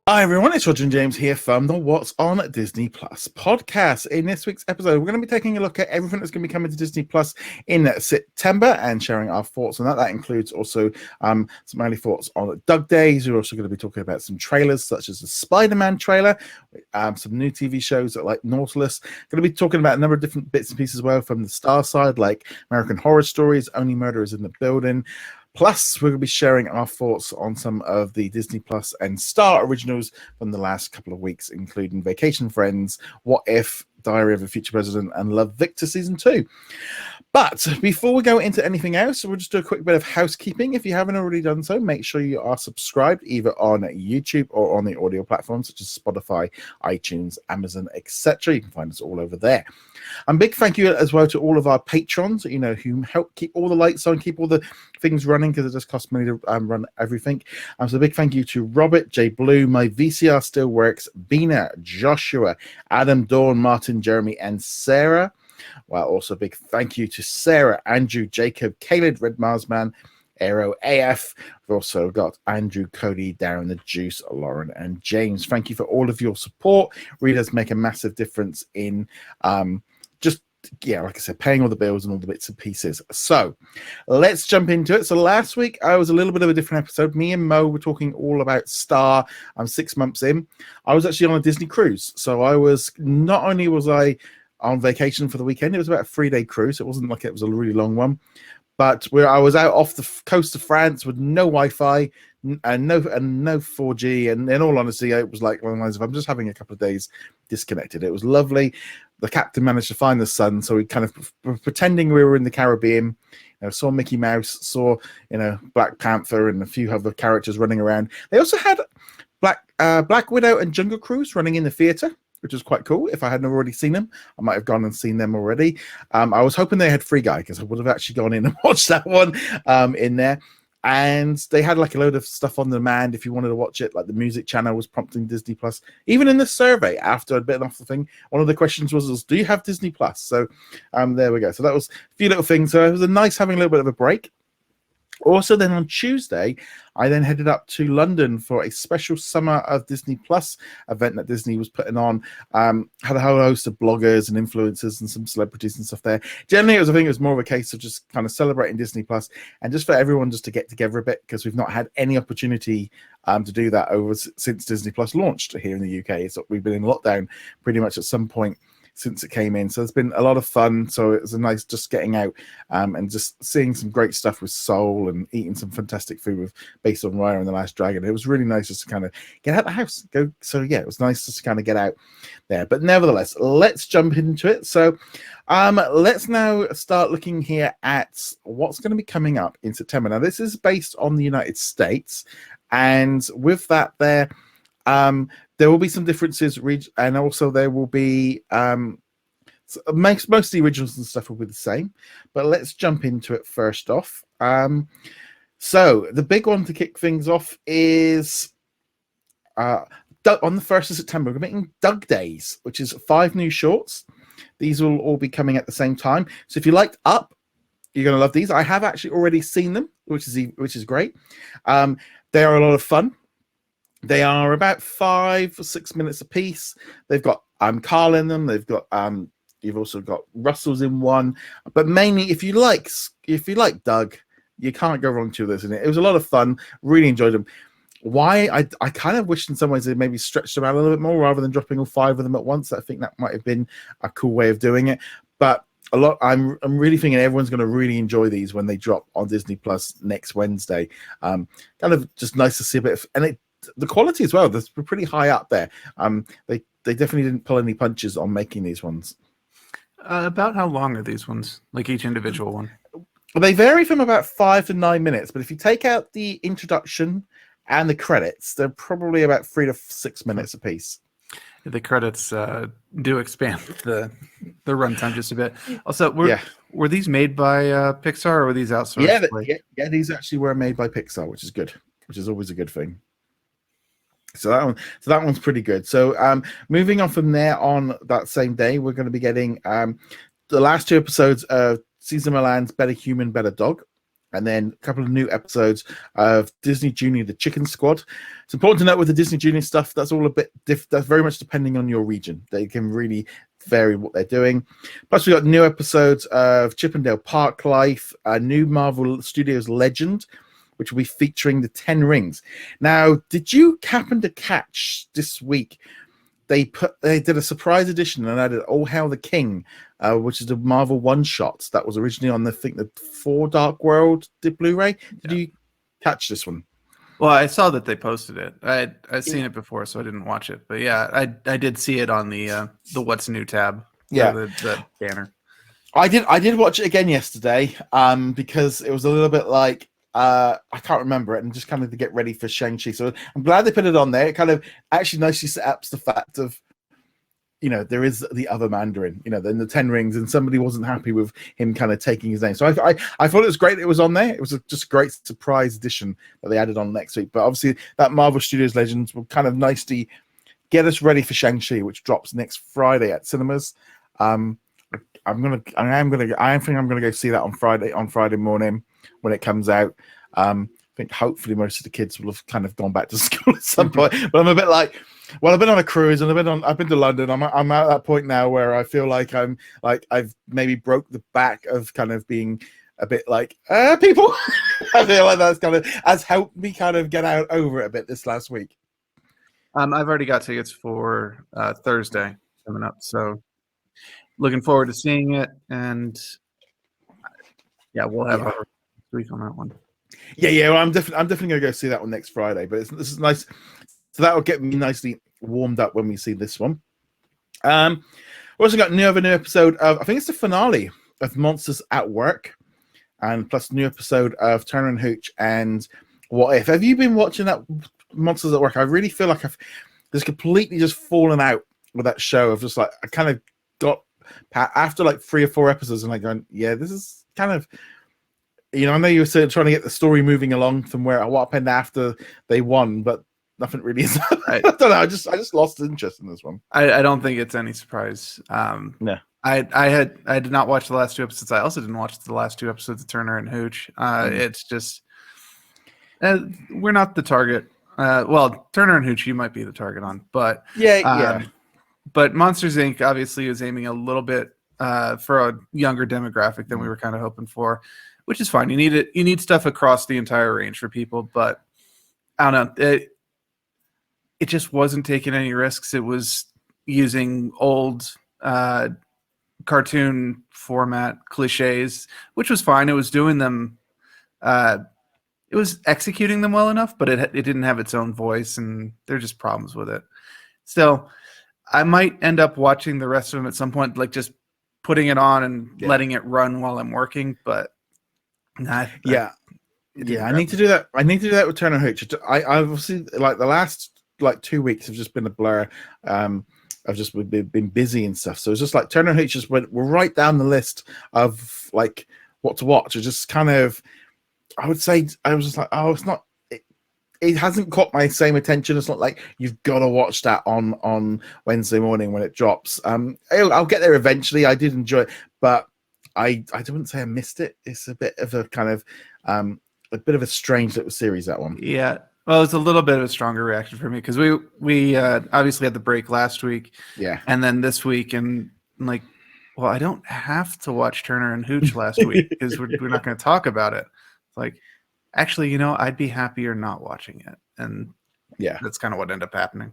Hi everyone, it's Roger and James here from the What's on Disney Plus podcast. In this week's episode, we're going to be taking a look at everything that's going to be coming to Disney Plus in September and sharing our thoughts on that. That includes also some early thoughts on Doug Days. We're also going to be talking about some trailers such as the Spider-Man trailer, some new TV shows like Nautilus. Going to be talking about a number of different bits and pieces as well from the Star side, like American Horror Stories, Only Murderers in the Building. Plus, we're going to be sharing our thoughts on some of the Disney Plus and Star originals from the last couple of weeks, including Vacation Friends, What If, Diary of a Future President, and Love Victor Season 2. But before we go into anything else, we'll just do a quick bit of housekeeping. If you haven't already done so, make sure you are subscribed either on YouTube or on the audio platforms such as Spotify, iTunes, Amazon, etc. You can find us all over there. And big thank you as well to all of our patrons, who help keep all the lights on, keep all the things running, because it just costs money to run everything. So a big thank you to Robert, J. Blue, My VCR Still Works, Bina, Joshua, Adam, Dawn, Martin, Jeremy, and Sarah. Well, also a big thank you to Sarah, Andrew, Jacob, Caleb, Red Marsman, Aero AF. We've also got Andrew, Cody, Darren, the Juice, Lauren, and James. Thank you for all of your support. Really does make a massive difference in like I said, paying all the bills and all the bits and pieces. So let's jump into it. So last week I was a little bit of a different episode. Me and Mo were talking all about Star. I'm 6 months in. I was actually on a Disney cruise. So not only was I on vacation for the weekend, it was about a 3-day cruise. It wasn't like it was a really long one, but I was out off the coast of France with no Wi-Fi and no 4G. And in all honesty, it was like one of those, I'm just having a couple of days disconnected. It was lovely. The captain managed to find the sun, so we kind of pretending we were in the Caribbean. Saw Mickey Mouse, saw Black Panther and a few other characters running around. They also had Black Widow and Jungle Cruise running in the theater, which was quite cool. If I hadn't already seen them, I might have gone and seen them already. I was hoping they had Free Guy, because I would have actually gone in and watched that one in there. And they had like a load of stuff on demand if you wanted to watch it. Like the music channel was prompting Disney Plus. Even in the survey after I'd bitten off the thing, one of the questions was, do you have Disney Plus? So there we go. So that was a few little things. So it was nice having a little bit of a break. Also, then on Tuesday, I then headed up to London for a special Summer of Disney Plus event that Disney was putting on. Had a whole host of bloggers and influencers and some celebrities and stuff there. Generally, I think it was more of a case of just kind of celebrating Disney Plus and just for everyone just to get together a bit, because we've not had any opportunity to do that since Disney Plus launched here in the UK. So we've been in lockdown pretty much at some point since it came in. So it's been a lot of fun. So it was a nice just getting out and just seeing some great stuff with Soul and eating some fantastic food based on Raya and the Last Dragon. It was really nice just to kind of get out of the house. So yeah, it was nice just to kind of get out there. But nevertheless, let's jump into it. So let's now start looking here at what's going to be coming up in September. Now, this is based on the United States. And with that there will be some differences, and also there will be most of the originals and stuff will be the same. But let's jump into it first off. So the big one to kick things off is on the 1st of September, we're making Doug Days, which is 5 new shorts. These will all be coming at the same time. So if you liked Up, you're going to love these. I have actually already seen them, which is great. They are a lot of fun. They are about 5 or 6 minutes a piece. They've got Carl in them. They've got you've also got Russell's in one. But mainly, if you like Doug, you can't go wrong to this. It was a lot of fun. Really enjoyed them. Why I kind of wish in some ways they maybe stretched them out a little bit more rather than dropping all 5 of them at once. I think that might have been a cool way of doing it. But I'm really thinking everyone's going to really enjoy these when they drop on Disney Plus next Wednesday. Kind of just nice to see a bit of, the quality as well, that's pretty high up there. They definitely didn't pull any punches on making these ones. About how long are these ones, like each individual one? Well, they vary from about 5 to 9 minutes, but if you take out the introduction and the credits, they're probably about 3 to 6 minutes a piece. The credits do expand the runtime just a bit. Also, were these made by Pixar, or were these outsourced? Yeah, these actually were made by Pixar, which is good, which is always a good thing. So that one's pretty good. So moving on from there, on that same day, we're going to be getting the last 2 episodes of Cesar Millan's Better Human, Better Dog. and then a couple of new episodes of Disney Junior: The Chicken Squad. It's important to note with the Disney Junior stuff, that's all a bit that's very much depending on your region. They can really vary what they're doing. Plus, we got new episodes of Chippendale Park Life, a new Marvel Studios Legend, which will be featuring the 10 Rings. Now, did you happen to catch this week? They did a surprise edition and added "Oh Hail the King," which is a Marvel one-shot that was originally on the 4 Dark World Blu-ray. Did you catch this one? Well, I saw that they posted it. I'd seen it before, so I didn't watch it. But yeah, I did see it on the What's New tab. Yeah, the banner. I did watch it again yesterday because it was a little bit like I can't remember it, and just kind of to get ready for Shang-Chi. So I'm glad they put it on there. It kind of actually nicely set up the fact of, there is the other Mandarin, then the 10 Rings, and somebody wasn't happy with him kind of taking his name. So I thought it was great that it was on there. It was just a great surprise edition that they added on next week. But obviously that Marvel Studios Legends will kind of nicely get us ready for Shang-Chi, which drops next Friday at cinemas. I think I'm gonna go see that on Friday morning when it comes out. I think hopefully most of the kids will have kind of gone back to school at some point. But I'm a bit like, well, I've been on a cruise and I've been to London. I'm at that point now where I feel like I've maybe broke the back of kind of being a bit like people. I feel like that's kind of has helped me kind of get out over it a bit this last week. I've already got tickets for Thursday coming up, so looking forward to seeing it. And yeah, we'll have our week on that one. Yeah. Well, I'm definitely gonna go see that one next Friday. But this is nice, so that will get me nicely warmed up when we see this one. We also got another new episode of, I think it's the finale of Monsters at Work, and plus new episode of Turner and Hooch and What If. Have you been watching that Monsters at Work? I really feel like I've just completely just fallen out with that show. Of just like I kind of got after like 3 or 4 episodes and like going, yeah, this is kind of. I know you were trying to get the story moving along from what happened after they won, but nothing really is. I don't know. I just lost interest in this one. I don't think it's any surprise. No. I did not watch the last 2 episodes. I also didn't watch the last 2 episodes of Turner and Hooch. It's just we're not the target. Well, Turner and Hooch, you might be the target on, but yeah. But Monsters Inc. obviously is aiming a little bit for a younger demographic than we were kind of hoping for, which is fine. You need it. You need stuff across the entire range for people, but I don't know. It just wasn't taking any risks. It was using old cartoon format cliches, which was fine. It was doing them. It was executing them well enough, but it didn't have its own voice, and there are just problems with it. So I might end up watching the rest of them at some point, like just putting it on and letting it run while I'm working, but. I need to do that. I need to do that with Turner Hooch. I obviously like the last 2 weeks have just been a blur. I've just been busy and stuff. So it's just like Turner Hooch just we're right down the list of like what to watch. It just kind of, I would say, I was just like, oh, it's not. It hasn't caught my same attention. It's not like you've got to watch that on Wednesday morning when it drops. I'll get there eventually. I did enjoy it, but. I wouldn't say I missed it. It's a bit of a kind of a bit of a strange little series, that one. Yeah. Well, it's a little bit of a stronger reaction for me because we obviously had the break last week. Yeah. And then this week, and I'm like, well, I don't have to watch Turner and Hooch last week because we're not going to talk about it. It's like, actually, I'd be happier not watching it. And yeah, that's kind of what ended up happening.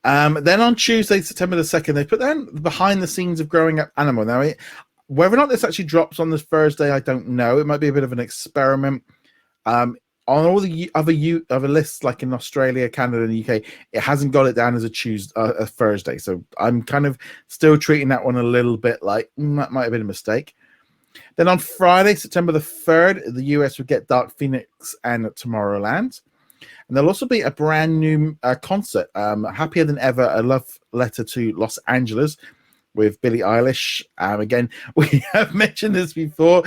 Then on Tuesday, September the 2nd, they put down behind the scenes of Growing Up Animal. Now, whether or not this actually drops on this Thursday, I don't know. It might be a bit of an experiment. On all the other lists, like in Australia, Canada, and the UK, it hasn't got it down as a Thursday. So I'm kind of still treating that one a little bit like that might have been a mistake. Then on Friday, September the 3rd, the US would get Dark Phoenix and Tomorrowland. And there'll also be a brand new concert, Happier Than Ever, a love letter to Los Angeles, with Billie Eilish. Again, we have mentioned this before.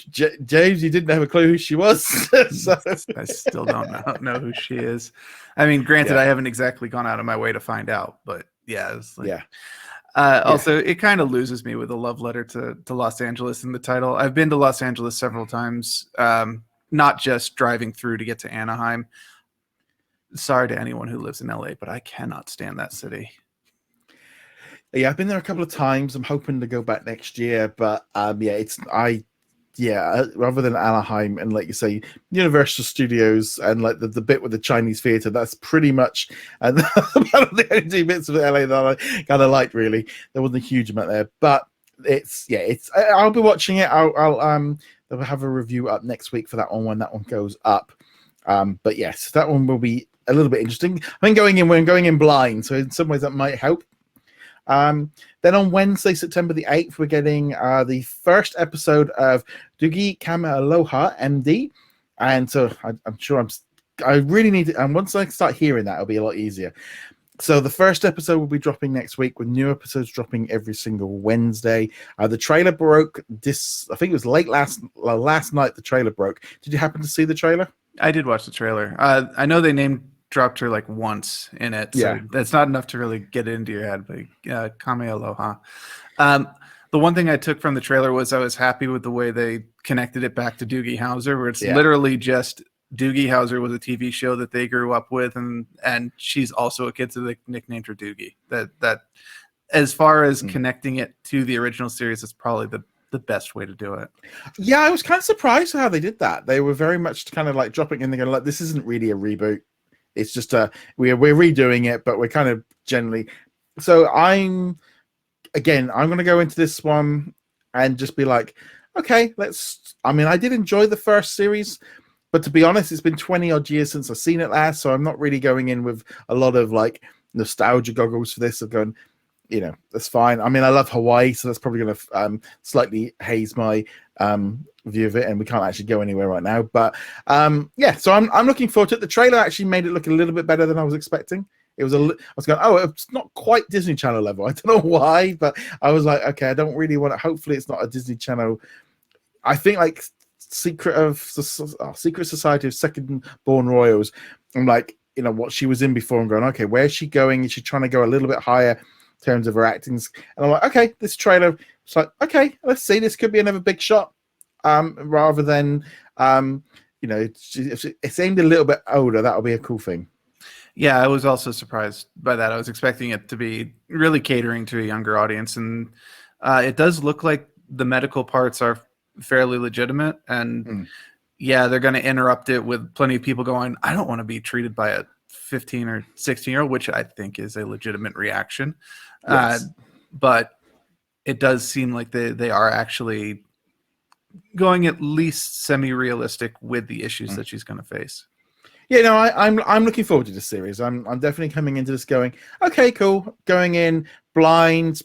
James, you didn't have a clue who she was. So. I still don't know who she is. I mean, granted, I haven't exactly gone out of my way to find out, but yeah, it's like, Also, it kind of loses me with a love letter to Los Angeles in the title. I've been to Los Angeles several times, not just driving through to get to Anaheim. Sorry to anyone who lives in LA, but I cannot stand that city. Yeah, I've been there a couple of times. I'm hoping to go back next year, but rather than Anaheim and like you say, Universal Studios and like the bit with the Chinese theater, that's pretty much and about the only two bits of LA that I kind of liked. Really, there wasn't a huge amount there, but it's I'll be watching it. I'll have a review up next week for that one when that one goes up. But yes, that one will be a little bit interesting. I mean, we're going in blind, so in some ways that might help. Then on Wednesday, September the 8th, we're getting the first episode of Doogie Kamealoha, MD. And so I'm sure I really need to, and once I start hearing that, it'll be a lot easier. So the first episode will be dropping next week, with new episodes dropping every single Wednesday. The trailer broke this, I think it was late last night, the trailer broke. Did you happen to see the trailer? I did watch the trailer. I know they dropped her like once in it, so that's not enough to really get it into your head. But Kame Aloha. The one thing I took from the trailer was I was happy with the way they connected it back to Doogie Howser, where it's literally just Doogie Howser was a TV show that they grew up with, and she's also a kid, so they nicknamed her Doogie. That as far as connecting it to the original series, is probably the best way to do it. Yeah, I was kind of surprised how they did that. They were very much kind of like dropping in. They're going like, this isn't really a reboot. It's just we're redoing it, but we're kind of generally. So I'm going to go into this one and just be like, okay, I did enjoy the first series, but to be honest, it's been 20 odd years since I've seen it last, so I'm not really going in with a lot of like nostalgia goggles for this. Of going, that's fine. I mean, I love Hawaii, so that's probably going to slightly haze my view of it, and we can't actually go anywhere right now. But so I'm looking forward to it. The trailer actually made it look a little bit better than I was expecting. I was going, it's not quite Disney Channel level. I don't know why, but I was like, okay, I don't really want it. Hopefully, it's not a Disney Channel. I think like Secret Society of Second Born Royals. I'm like, what she was in before. I'm going, okay, where's she going? Is she trying to go a little bit higher in terms of her acting? And I'm like, okay, this trailer. It's like, okay, let's see. This could be another big shot. Rather than, it's aimed a little bit older. That'll be a cool thing. Yeah, I was also surprised by that. I was expecting it to be really catering to a younger audience, and it does look like the medical parts are fairly legitimate. And they're going to interrupt it with plenty of people going, I don't want to be treated by a 15 or 16-year-old, which I think is a legitimate reaction. Yes. But it does seem like they are actually going at least semi-realistic with the issues that she's going to face. Yeah, no, I'm looking forward to this series. I'm definitely coming into this going, okay, cool. Going in blind,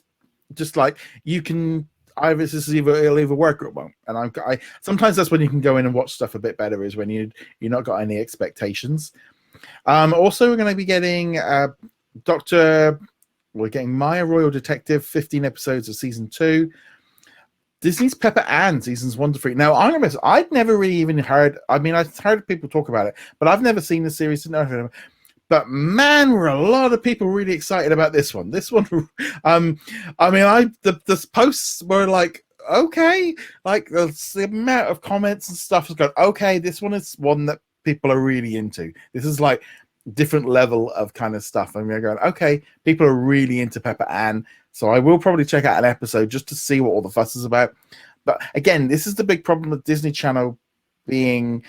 just like you can either it'll either work or it won't. And I sometimes that's when you can go in and watch stuff a bit better, is when you're not got any expectations. Also, we're going to be getting we're getting Maya Royal Detective, 15 episodes of season 2. Disney's Pepper Ann, seasons 1 to 3. Now, I'm gonna admit, I'd never really even heard. I mean, I've heard people talk about it, but I've never seen the series. But man, were a lot of people really excited about this one. This one, the posts were like, okay, like the amount of comments and stuff has gone, okay, this one is one that people are really into. This is like different level of kind of stuff. And we're going, okay, people are really into Pepper Ann. So I will probably check out an episode just to see what all the fuss is about. But again, this is the big problem with Disney Channel being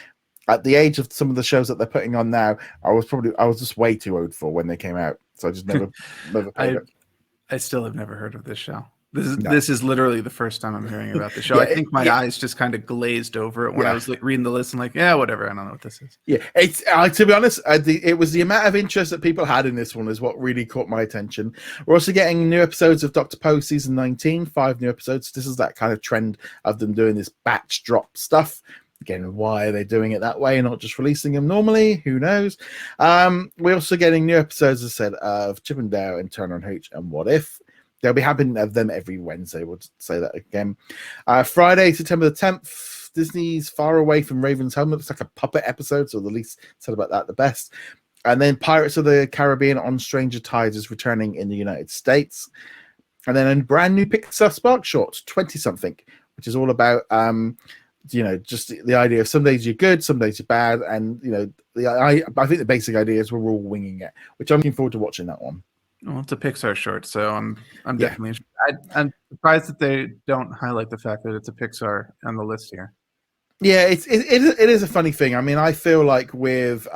at the age of some of the shows that they're putting on now. I was just way too old for when they came out. So I just never played it. I still have never heard of this show. This is literally the first time I'm hearing about the show. I think my eyes just kind of glazed over it when I was reading the list and like, whatever. I don't know what this is. Yeah, it's to be honest, it was the amount of interest that people had in this one is what really caught my attention. We're also getting new episodes of Dr. Poe season 19, 5 new episodes. This is that kind of trend of them doing this batch drop stuff. Again, why are they doing it that way and not just releasing them normally? Who knows? We're also getting new episodes, as I said, of Chip and Dale and Turner and Hooch and What If. They'll be happening of them every Wednesday. We'll say that again. Friday, September the 10th, Disney's Far Away from Raven's Home. It looks like a puppet episode, so the least said about that, the best. And then Pirates of the Caribbean on Stranger Tides is returning in the United States. And then a brand new Pixar Spark short, 20-something, which is all about, just the idea of some days you're good, some days you're bad. And, I think the basic idea is we're all winging it, which I'm looking forward to watching that one. Well, it's a Pixar short, so I'm Yeah. definitely interested. I'm surprised that they don't highlight the fact that it's a Pixar on the list here. Yeah, it is a funny thing. I mean, I feel like with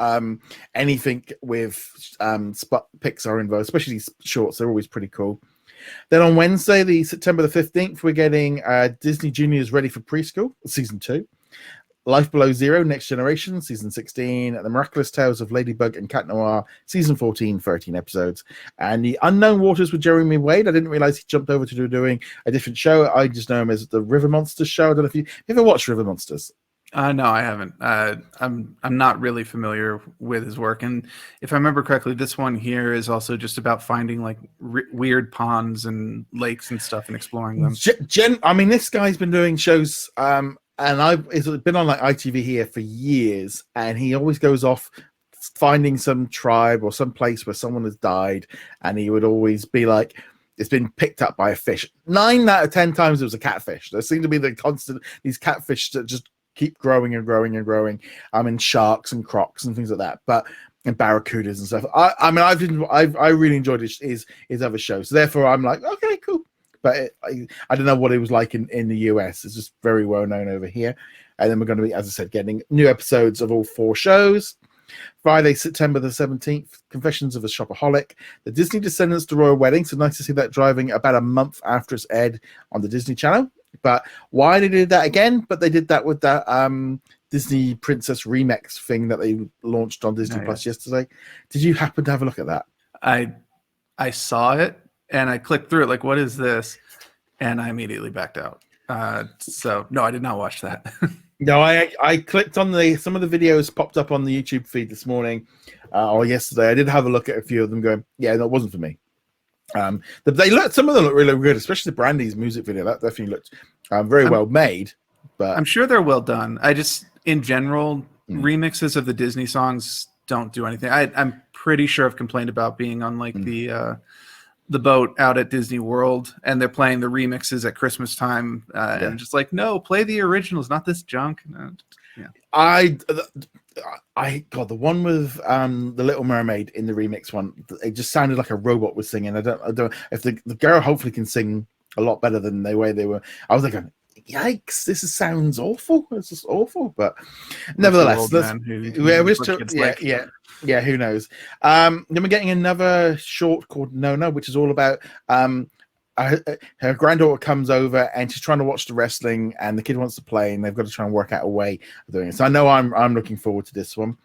anything with Pixar involved, especially these shorts, they're always pretty cool. Then on Wednesday, September the 15th, we're getting Disney Junior's Ready for Preschool, Season 2. Life Below Zero, Next Generation, Season 16. The Miraculous Tales of Ladybug and Cat Noir, Season 14, 13 episodes. And The Unknown Waters with Jeremy Wade. I didn't realize he jumped over to doing a different show. I just know him as the River Monsters show. I don't know if you ever watched River Monsters. No, I haven't. I'm not really familiar with his work, and if I remember correctly, this one here is also just about finding like weird ponds and lakes and stuff and exploring them. I mean, this guy's been doing shows, and it's been on like ITV here for years, and he always goes off finding some tribe or some place where someone has died, and he would always be like, it's been picked up by a fish. 9 out of 10 times it was a catfish. There seem to be the constant these catfish that just keep growing and growing and growing. And sharks and crocs and things like that, and barracudas and stuff. I really enjoyed his other shows. So therefore, I'm like, okay, cool. But I don't know what it was like in the US. It's just very well known over here. And then we're going to be, as I said, getting new episodes of all 4 shows. Friday, September the 17th, Confessions of a Shopaholic. The Disney Descendants to Royal Wedding. So nice to see that driving about a month after it's aired on the Disney Channel. But why they did that again? But they did that with that Disney Princess Remix thing that they launched on Disney Plus yesterday. Did you happen to have a look at that? I saw it and I clicked through it like, what is this? And I immediately backed out. So no, I did not watch that. No, I clicked on some of the videos popped up on the YouTube feed this morning or yesterday. I did have a look at a few of them going, yeah, no, it wasn't for me. Some of them look really good, especially the Brandy's music video. That definitely looked very well made. But I'm sure they're well done. I just, in general, remixes of the Disney songs don't do anything. I'm pretty sure I've complained about being on like the boat out at Disney World, and they're playing the remixes at Christmas time, and I'm just like, no, play the originals, not this junk. God, the one with the Little Mermaid in the remix one, it just sounded like a robot was singing. I don't if the girl hopefully can sing a lot better than the way they were. I was like, yikes, this sounds awful. It's just awful. But nevertheless, who knows? Then we're getting another short called No, which is all about her granddaughter comes over and she's trying to watch the wrestling, and the kid wants to play, and they've got to try and work out a way of doing it. So I know I'm looking forward to this one.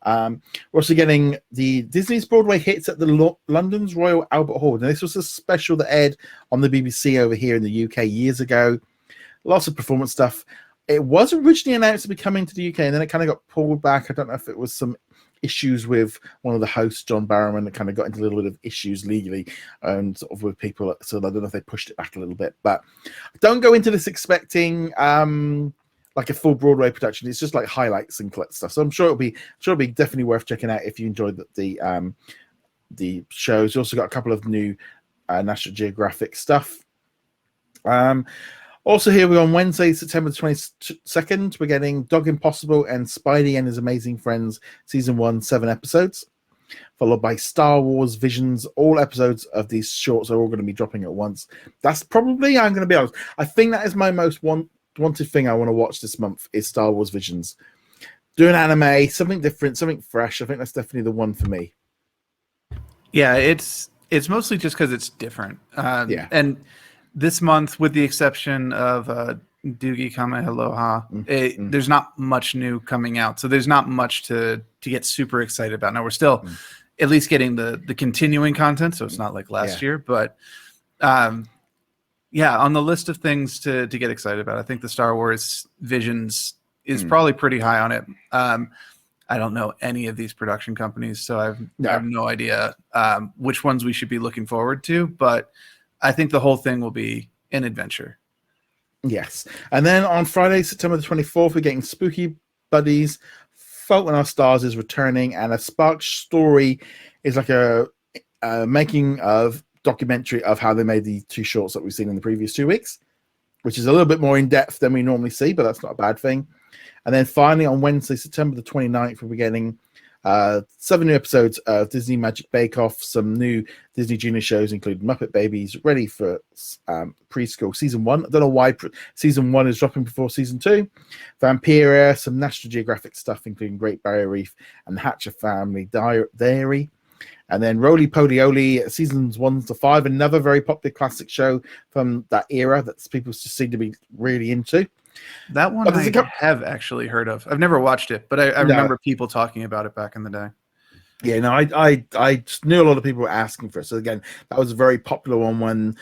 We're also getting the Disney's Broadway hits at the London's Royal Albert Hall. Now, this was a special that aired on the BBC over here in the UK years ago. Lots of performance stuff. It was originally announced to be coming to the UK, and then it kind of got pulled back. I don't know if it was some issues with one of the hosts, John Barrowman, that kind of got into a little bit of issues legally and sort of with people. So I don't know if they pushed it back a little bit. But don't go into this expecting like a full Broadway production. It's just like highlights and stuff. So I'm sure it'll be definitely worth checking out if you enjoyed the shows. You also got a couple of new National Geographic stuff. Also here, we're on Wednesday, September 22nd. We're getting Dog Impossible and Spidey and His Amazing Friends, Season 1, 7 episodes, followed by Star Wars Visions. All episodes of these shorts are all going to be dropping at once. That's probably, I'm going to be honest, I think that is my most wanted thing I want to watch this month is Star Wars Visions. Doing anime, something different, something fresh. I think that's definitely the one for me. Yeah, it's mostly just because it's different. And this month, with the exception of Doogie Kamehameha, there's not much new coming out. So there's not much to get super excited about. Now, we're still at least getting the continuing content, so it's not like last year. But, on the list of things to get excited about, I think the Star Wars Visions is probably pretty high on it. I don't know any of these production companies, so I have no idea which ones we should be looking forward to. But I think the whole thing will be an adventure. Yes. And then on Friday, September the 24th, we're getting Spooky Buddies. Fault in Our Stars is returning, and A Spark Story is like a making of documentary of how they made the 2 shorts that we've seen in the previous 2 weeks, which is a little bit more in depth than we normally see, but that's not a bad thing. And then finally on Wednesday, September the 29th, we'll be getting 7 new episodes of Disney Magic Bake Off, some new Disney Junior shows, including Muppet Babies, ready for preschool season 1. I don't know why season 1 is dropping before season 2. Vampira, some National Geographic stuff, including Great Barrier Reef and the Hatcher Family Diary. And then Roly Poly Oly, seasons 1 to 5, another very popular classic show from that era that people just seem to be really into. That one I have actually heard of. I've never watched it, but I remember people talking about it back in the day. Yeah, no, I just knew a lot of people were asking for it. So again, that was a very popular one when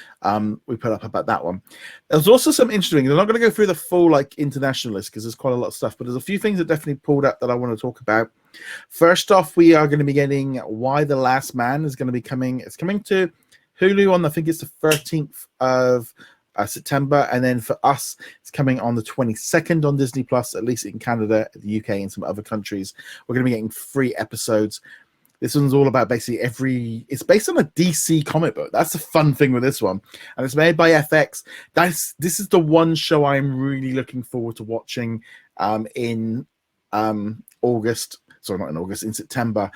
we put up about that one. There's also some interesting. I'm not going to go through the full international list because there's quite a lot of stuff, but there's a few things that definitely pulled up that I want to talk about. First off, we are going to be getting Why the Last Man is going to be coming. It's coming to Hulu on I think it's the 13th of September, and then for us it's coming on the 22nd on Disney Plus, at least in Canada, the UK, and some other countries. We're going to be getting 3 episodes. This one's all about basically it's based on a DC comic book. That's the fun thing with this one, and it's made by FX. This is the one show I'm really looking forward to watching in August. Sorry, not in August, in September.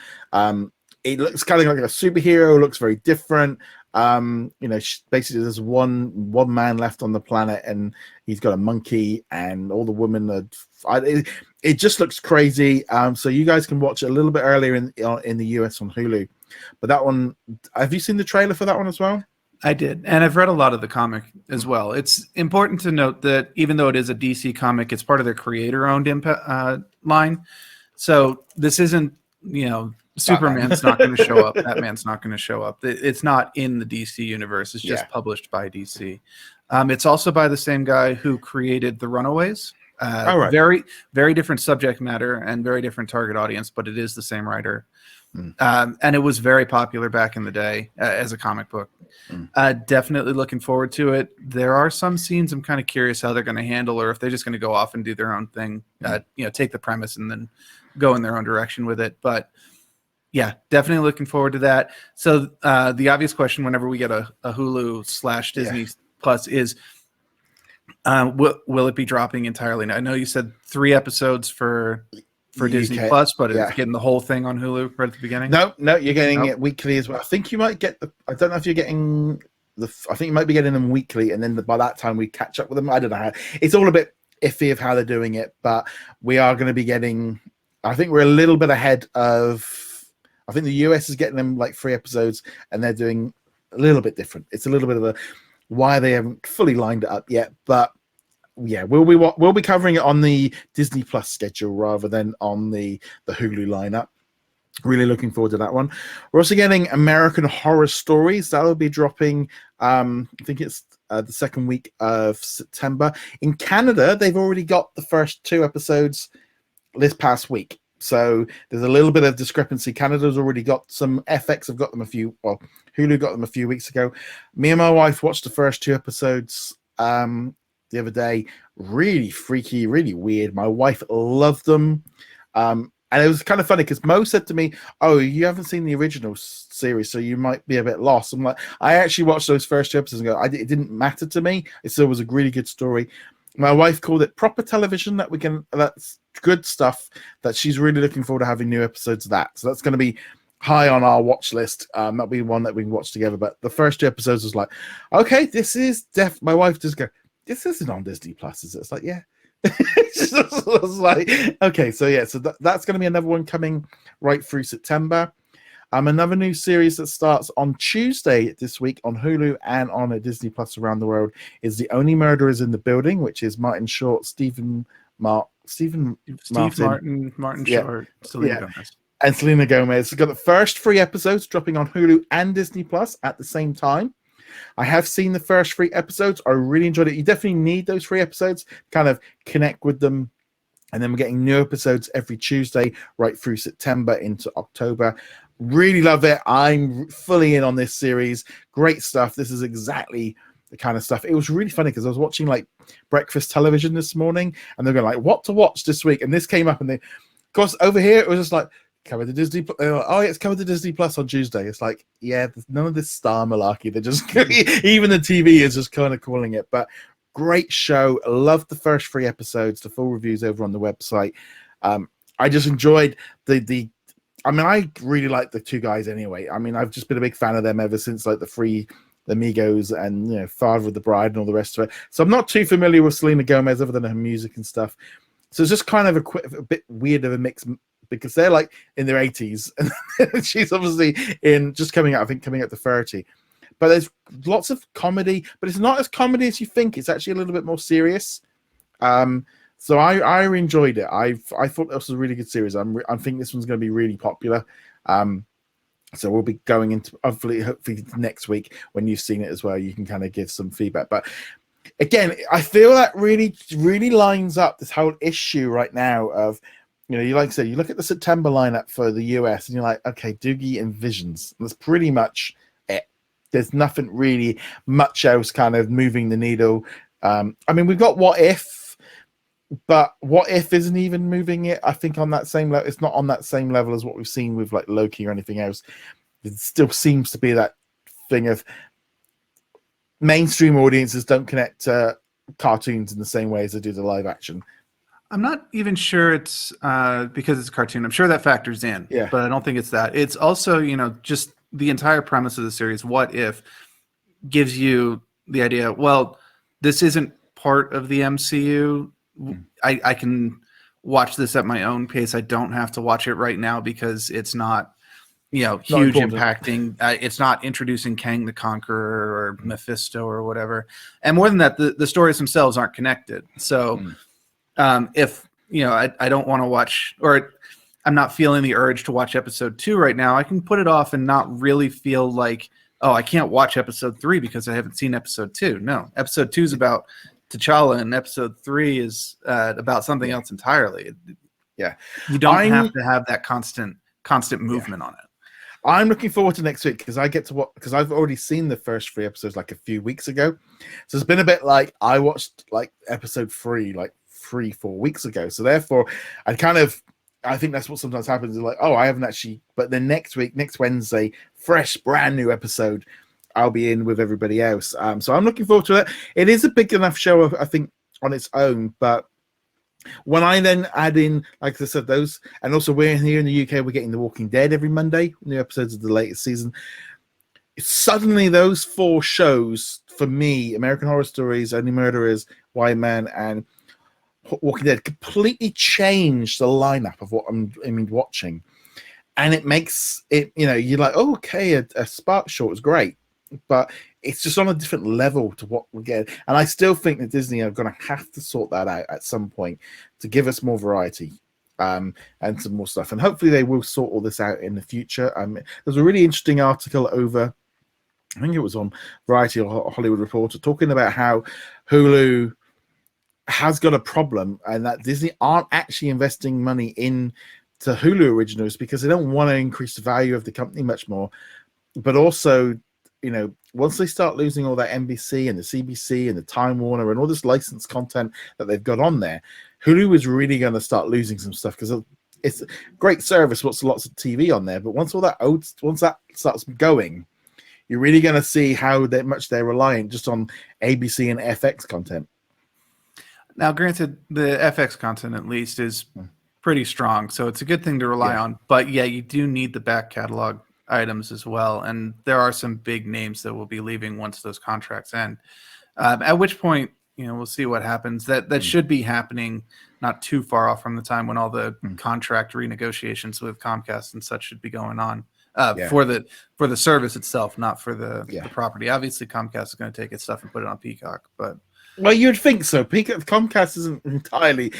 It looks kind of like a superhero. It looks very different. Basically there's one man left on the planet, and he's got a monkey, and all the women it just looks crazy. So you guys can watch it a little bit earlier in the US on Hulu. But that one, have you seen the trailer for that one as well? I did, and I've read a lot of the comic as well. It's important to note that even though it is a DC comic, it's part of their creator-owned line. So this isn't, Superman's not going to show up. Batman's not going to show up. It's not in the DC universe. It's just published by DC. It's also by the same guy who created The Runaways. Right. Very, very different subject matter and very different target audience, but it is the same writer. And it was very popular back in the day as a comic book. Definitely looking forward to it. There are some scenes I'm kind of curious how they're going to handle, or if they're just going to go off and do their own thing. Take the premise and then go in their own direction with it. But yeah, definitely looking forward to that. So the obvious question whenever we get a Hulu / Disney Plus is, will it be dropping entirely? Now, I know you said 3 episodes for Disney Plus, but it's getting the whole thing on Hulu right at the beginning? No, you're getting it weekly as well. I think you might get I don't know if you're getting I think you might be getting them weekly, and then by that time we catch up with them. I don't know how. It's all a bit iffy of how they're doing it, but we are going to be getting, I think we're a little bit ahead of, I think the US is getting them 3 episodes, and they're doing a little bit different. It's a little bit of why they haven't fully lined it up yet, but yeah, we'll be covering it on the Disney Plus schedule rather than on the Hulu lineup. Really looking forward to that one. We're also getting American Horror Stories. That'll be dropping, I think it's the second week of September. In Canada, they've already got the first 2 episodes this past week. So there's a little bit of discrepancy. Canada's already got some. FX have got them Hulu got them a few weeks ago. Me and my wife watched the first 2 episodes the other day. Really freaky, really weird. My wife loved them. And it was kind of funny because Mo said to me, "Oh, you haven't seen the original series, so you might be a bit lost." I'm like, I actually watched those first 2 episodes and go, it didn't matter to me. It still was a really good story. My wife called it proper television. That's good stuff. That she's really looking forward to having new episodes of that. So that's going to be high on our watch list. That'll be one that we can watch together. But the first 2 episodes was like, okay, this is my wife just go, this isn't on Disney Plus, is it? It's like, yeah. It was like, okay, so yeah, so that's going to be another one coming right through September. Another new series that starts on Tuesday this week on Hulu and on Disney Plus around the world is The Only Murderers in the Building, which is Martin Short, Martin Short, Selena Gomez. And Selena Gomez. We've got the first 3 episodes dropping on Hulu and Disney Plus at the same time. I have seen the first 3 episodes. I really enjoyed it. You definitely need those 3 episodes, kind of connect with them. And then we're getting new episodes every Tuesday right through September into October. Really love it. I'm fully in on this series. Great stuff. This is exactly the kind of stuff. It was really funny because I was watching breakfast television this morning, and they're going what to watch this week. And this came up, and of course over here it was just coming to Disney. Oh, it's coming to Disney Plus on Tuesday. It's like, yeah, there's none of this star malarkey. They're just even the TV is just kind of calling it. But great show. Loved the first 3 episodes. The full reviews over on the website. I just enjoyed the. I mean, I really like the 2 guys anyway. I mean, I've just been a big fan of them ever since like the 3 Amigos and Father of the Bride and all the rest of it. So I'm not too familiar with Selena Gomez other than her music and stuff. So it's just kind of a bit weird of a mix because they're like in their 80s and she's obviously coming up to 30. But there's lots of comedy, but it's not as comedy as you think. It's actually a little bit more serious. So I enjoyed it. I thought this was a really good series. I think this one's going to be really popular. So we'll be going into hopefully next week when you've seen it as well. You can kind of give some feedback. But again, I feel that really, really lines up this whole issue right now of, you like I said, you look at the September lineup for the US and you're like, okay, Doogie and Visions. That's pretty much it. There's nothing really much else kind of moving the needle. I mean, we've got What If, but What If isn't even moving it. I think on that same level, it's not on that same level as what we've seen with like Loki or anything else. It still seems to be that thing of mainstream audiences don't connect to cartoons in the same way as they do the live action. I'm not even sure it's because it's a cartoon. I'm sure that factors in, but I don't think it's that. It's also, just the entire premise of the series, What If, gives you the idea, well, this isn't part of the MCU. I can watch this at my own pace. I don't have to watch it right now because it's not, huge impacting. It's not introducing Kang the Conqueror or Mephisto or whatever. And more than that, the stories themselves aren't connected. So if, I don't want to watch, or I'm not feeling the urge to watch episode 2 right now, I can put it off and not really feel like, oh, I can't watch episode 3 because I haven't seen episode 2. No, episode 2 is about T'Challa and episode 3 is about something else entirely. Yeah. You don't have to have that constant movement on it. I'm looking forward to next week because I get to watch, because I've already seen the first 3 episodes like a few weeks ago. So it's been a bit like I watched like episode 3 like 3-4 weeks ago. So therefore I think that's what sometimes happens. Is like, oh, I haven't actually, but then next Wednesday, fresh, brand new episode, I'll be in with everybody else. So I'm looking forward to it. It is a big enough show, I think, on its own, but when I then add in, like I said, those, and also we're here in the UK, we're getting The Walking Dead every Monday, new episodes of the latest season. Suddenly, those 4 shows for me, American Horror Stories, Only Murderers, White Man, and Walking Dead, completely changed the lineup of what I'm watching, and it makes it, you're like, oh, okay, a Spark short is great, but it's just on a different level to what we get. And I still think that Disney are going to have to sort that out at some point to give us more variety and some more stuff. And hopefully they will sort all this out in the future. There's a really interesting article over, I think it was on Variety or Hollywood Reporter, talking about how Hulu has got a problem and that Disney aren't actually investing money into Hulu originals because they don't want to increase the value of the company much more. But also, once they start losing all that NBC and the CBC and the Time Warner and all this licensed content that they've got on there, Hulu is really going to start losing some stuff because it's a great service, lots of TV on there. But once that starts going, you're really going to see how much they're reliant just on ABC and FX content. Now, granted, the FX content at least is pretty strong, so it's a good thing to rely on. But yeah, you do need the back catalog items as well, and there are some big names that will be leaving once those contracts end. At which point, we'll see what happens. That should be happening not too far off from the time when all the contract renegotiations with Comcast and such should be going on for the service itself, not for the property. Obviously, Comcast is going to take its stuff and put it on Peacock, but. Well, you'd think so. Comcast isn't entirely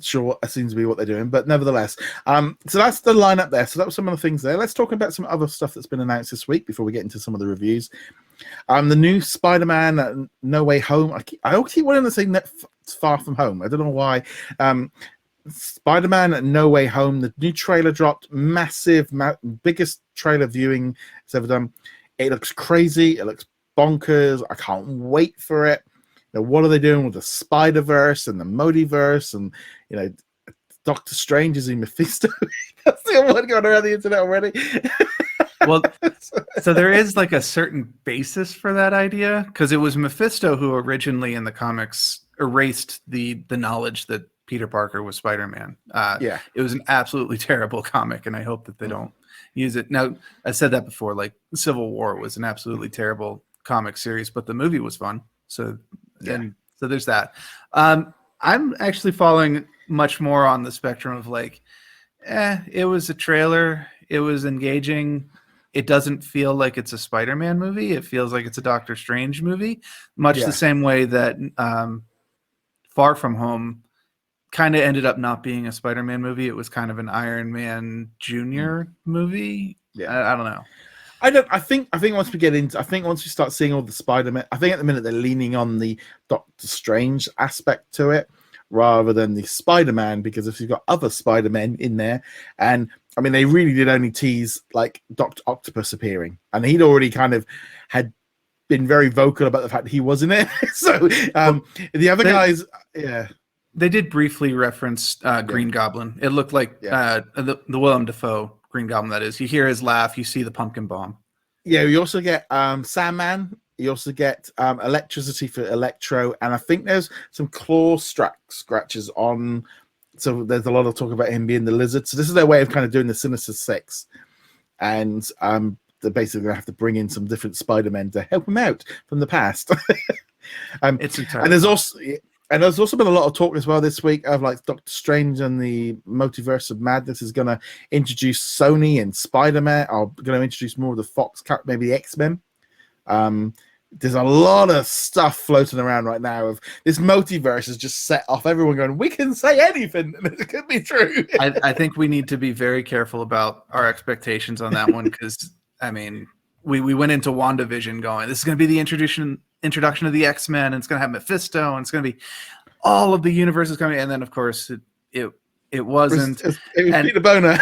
sure what seems to be what they're doing, but nevertheless. So that's the lineup there. So that was some of the things there. Let's talk about some other stuff that's been announced this week before we get into some of the reviews. The new Spider-Man No Way Home. I always keep wanting to say Far From Home. I don't know why. Spider-Man No Way Home. The new trailer dropped. Massive, biggest trailer viewing it's ever done. It looks crazy. It looks bonkers. I can't wait for it. What are they doing with the Spider-Verse and the Multiverse and, the Doctor Strange is in Mephisto. That's the one going around the internet already. Well, so there is like a certain basis for that idea, because it was Mephisto who originally in the comics erased the knowledge that Peter Parker was Spider-Man. Yeah. It was an absolutely terrible comic, and I hope that they don't use it. Now, I said that before, like Civil War was an absolutely terrible comic series, but the movie was fun. So, so there's that. I'm actually following much more on the spectrum of like, it was a trailer. It was engaging. It doesn't feel like it's a Spider-Man movie. It feels like it's a Doctor Strange movie, much the same way that Far From Home kind of ended up not being a Spider-Man movie. It was kind of an Iron Man Jr. movie. I don't know. I think once we get into, once we start seeing all the Spider-Man, I think at the minute they're leaning on the Doctor Strange aspect to it rather than the Spider-Man, because if you've got other Spider-Men in there, and I mean, they really did only tease like Dr. Octopus appearing, and he'd already kind of had been very vocal about the fact that he was in it. So the other guys, they did briefly reference Green Goblin. It looked like the Willem Dafoe Green Goblin, that is. You hear his laugh, you see the pumpkin bomb. Yeah, you also get Sandman. You also get electricity for Electro, and I think there's some claw scratches on. So there's a lot of talk about him being the Lizard. So this is their way of kind of doing the Sinister Six, and they're basically going to have to bring in some different Spider-Men to help him out from the past. It's entirely and there's also been a lot of talk as well this week of like Doctor Strange and the Multiverse of Madness is going to introduce Sony and Spider-Man, are going to introduce more of the Fox, maybe the X-Men. There's a lot of stuff floating around right now of this multiverse has just set off everyone going, we can say anything and it could be true. I think we need to be very careful about our expectations on that one, because I mean, we went into WandaVision going, this is going to be the introduction of the X-Men, and it's going to have Mephisto, and it's going to be all of the universes coming, and then of course it wasn't. It was Peter Boner.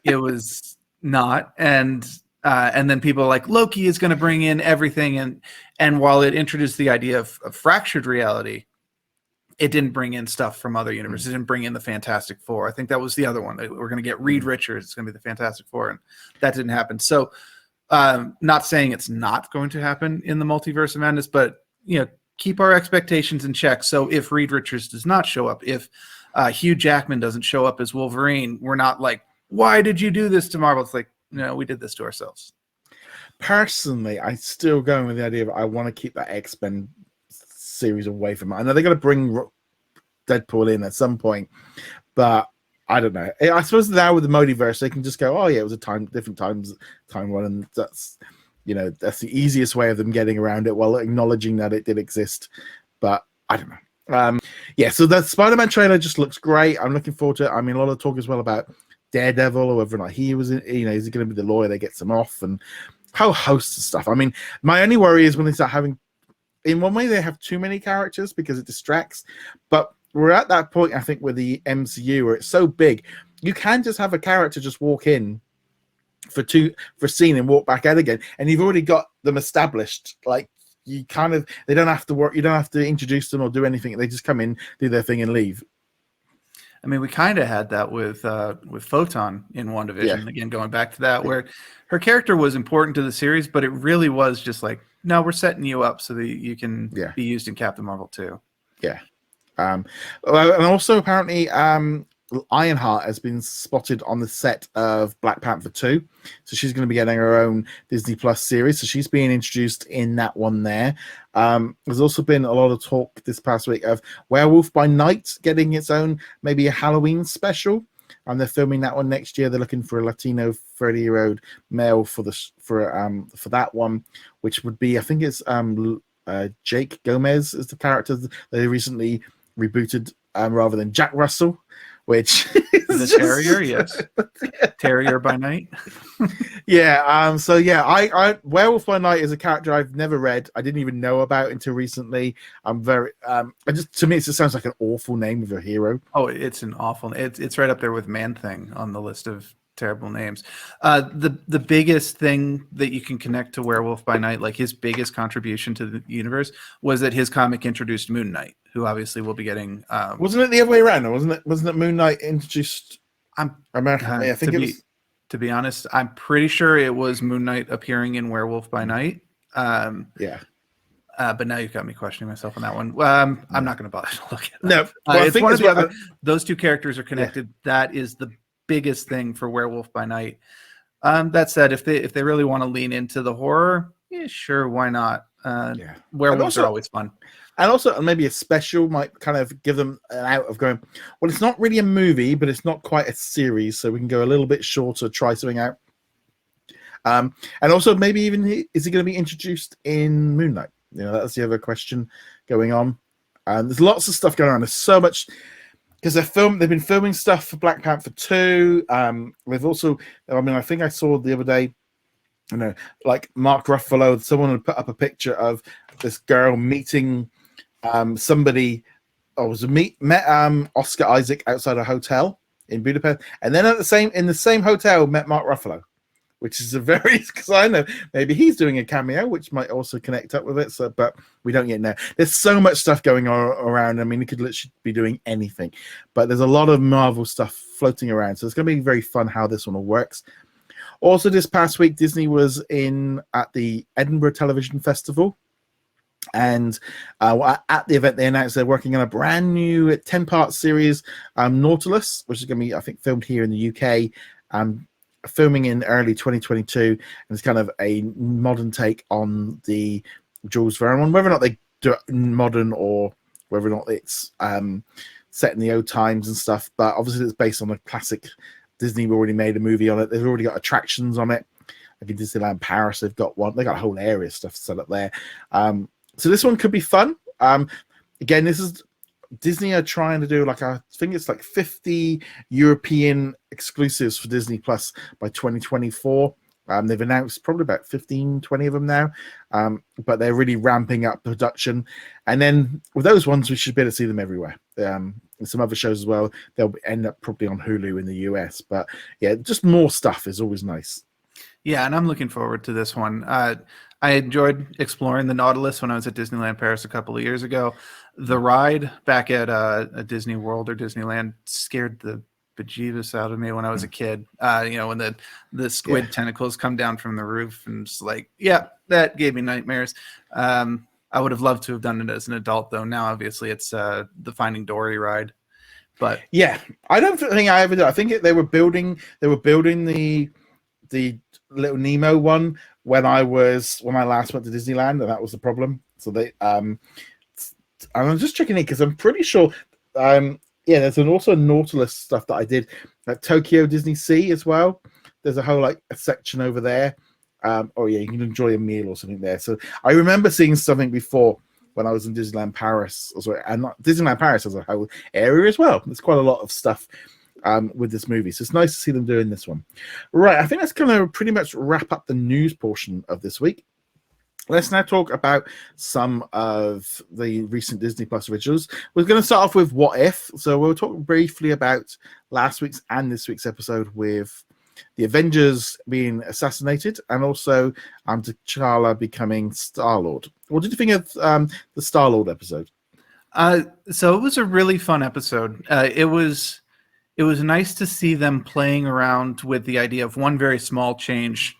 It was not, and then people are like, Loki is going to bring in everything, and while it introduced the idea of fractured reality, it didn't bring in stuff from other universes. It didn't bring in the Fantastic Four. I think that was the other one. We're going to get Reed Richards. It's going to be the Fantastic Four, and that didn't happen. So, not saying it's not going to happen in the Multiverse of Madness, but keep our expectations in check. So if Reed Richards does not show up, if Hugh Jackman doesn't show up as Wolverine, we're not like, why did you do this to Marvel? It's like, no, we did this to ourselves. Personally, I'm still going with the idea of I want to keep that X-Men series away from it. I know they're going to bring Deadpool in at some point, but I don't know. I suppose now with the multiverse, they can just go, oh yeah, it was a different time one, and that's that's the easiest way of them getting around it while acknowledging that it did exist. But I don't know. So the Spider-Man trailer just looks great. I'm looking forward to it. I mean, a lot of talk as well about Daredevil, or whether or not he was, is he going to be the lawyer that gets him off, and whole host of stuff. I mean, my only worry is when they start having, in one way, they have too many characters because it distracts, but we're at that point, I think, with the MCU where it's so big, you can just have a character just walk in for a scene and walk back out again, and you've already got them established. Like, they don't have to work, you don't have to introduce them or do anything. They just come in, do their thing, and leave. I mean, we kind of had that with Photon in WandaVision. Again, going back to that, where her character was important to the series, but it really was just like, no, we're setting you up so that you can be used in Captain Marvel too. Yeah. And also apparently Ironheart has been spotted on the set of Black Panther 2, so she's going to be getting her own Disney Plus series, so she's being introduced in that one there. There's also been a lot of talk this past week of Werewolf by Night getting its own, maybe a Halloween special, and they're filming that one next year. They're looking for a Latino 30-year-old male for that one, which would be, I think it's Jake Gomez is the character they recently rebooted, rather than Jack Russell, which is the Terrier, yes, Terrier by Night. I Werewolf by Night is a character I've never read. I didn't even know about until recently. I'm very, to me, it just sounds like an awful name of a hero. Oh, it's an awful. It's right up there with Man Thing on the list of terrible names. The biggest thing that you can connect to Werewolf by Night, like his biggest contribution to the universe, was that his comic introduced Moon Knight, who obviously will be getting. Wasn't it the other way around? Or wasn't it Moon Knight introduced? I'm I think it was. To be honest, I'm pretty sure it was Moon Knight appearing in Werewolf by Night. Yeah. But now you've got me questioning myself on that one. I'm not going to bother to look at that. No, well, it's one of the other. Those two characters are connected. Yeah. That is the biggest thing for Werewolf by Night. That said, if they really want to lean into the horror, yeah, sure, why not? Werewolves are always fun. And also, maybe a special might kind of give them an out of going, well, it's not really a movie, but it's not quite a series, so we can go a little bit shorter, try something out. And also, maybe even, is he going to be introduced in Moon Knight? That's the other question going on. There's lots of stuff going on. There's so much... Because they've been filming stuff for Black Panther 2. They've also, I think I saw the other day, like Mark Ruffalo, someone had put up a picture of this girl meeting somebody, met Oscar Isaac outside a hotel in Budapest, and then in the same hotel met Mark Ruffalo, which is because I know maybe he's doing a cameo, which might also connect up with it. So, but we don't yet know. There's so much stuff going on around. I mean, it could literally be doing anything, but there's a lot of Marvel stuff floating around. So it's going to be very fun how this one all works. Also, this past week, Disney was at the Edinburgh Television Festival. And at the event, they announced they're working on a brand new 10-part series, Nautilus, which is going to be, I think, filmed here in the UK. Filming in early 2022, and it's kind of a modern take on the Jules Verne one, whether or not they do it modern or whether or not it's set in the old times and stuff. But obviously, it's based on a classic. Disney already made a movie on it. They've already got attractions on it. Like in Disneyland Paris, they've got one. They got a whole area of stuff set up there. So this one could be fun. Again, this is Disney are trying to do I think it's 50 European exclusives for Disney Plus by 2024. They've announced probably about 15, 20 of them now, but they're really ramping up production. And then with those ones, we should be able to see them everywhere. And some other shows as well. They'll end up probably on Hulu in the US. But yeah, just more stuff is always nice. Yeah, and I'm looking forward to this one. I enjoyed exploring the Nautilus when I was at Disneyland Paris a couple of years ago. The ride back at a Disney World or Disneyland scared the bejeebus out of me when I was a kid. When the squid tentacles come down from the roof, and just that gave me nightmares. I would have loved to have done it as an adult, though. Now, obviously, it's the Finding Dory ride. But yeah, I don't think I ever did. I think they were building the Little Nemo one when I last went to Disneyland, and that was the problem. So they I'm just checking in because I'm pretty sure there's also Nautilus stuff that I did at Tokyo Disney Sea as well. There's a whole a section over there. You can enjoy a meal or something there. So I remember seeing something before when I was in Disneyland Paris, and Disneyland Paris has a whole area as well. There's quite a lot of stuff with this movie, so it's nice to see them doing this one. Right, I think that's going to pretty much wrap up the news portion of this week. Let's now talk about some of the recent Disney Plus originals. We're going to start off with What If. So we'll talk briefly about last week's and this week's episode with the Avengers being assassinated, and also T'Challa becoming Star-Lord. What did you think of the Star-Lord episode? So it was a really fun episode. It was nice to see them playing around with the idea of one very small change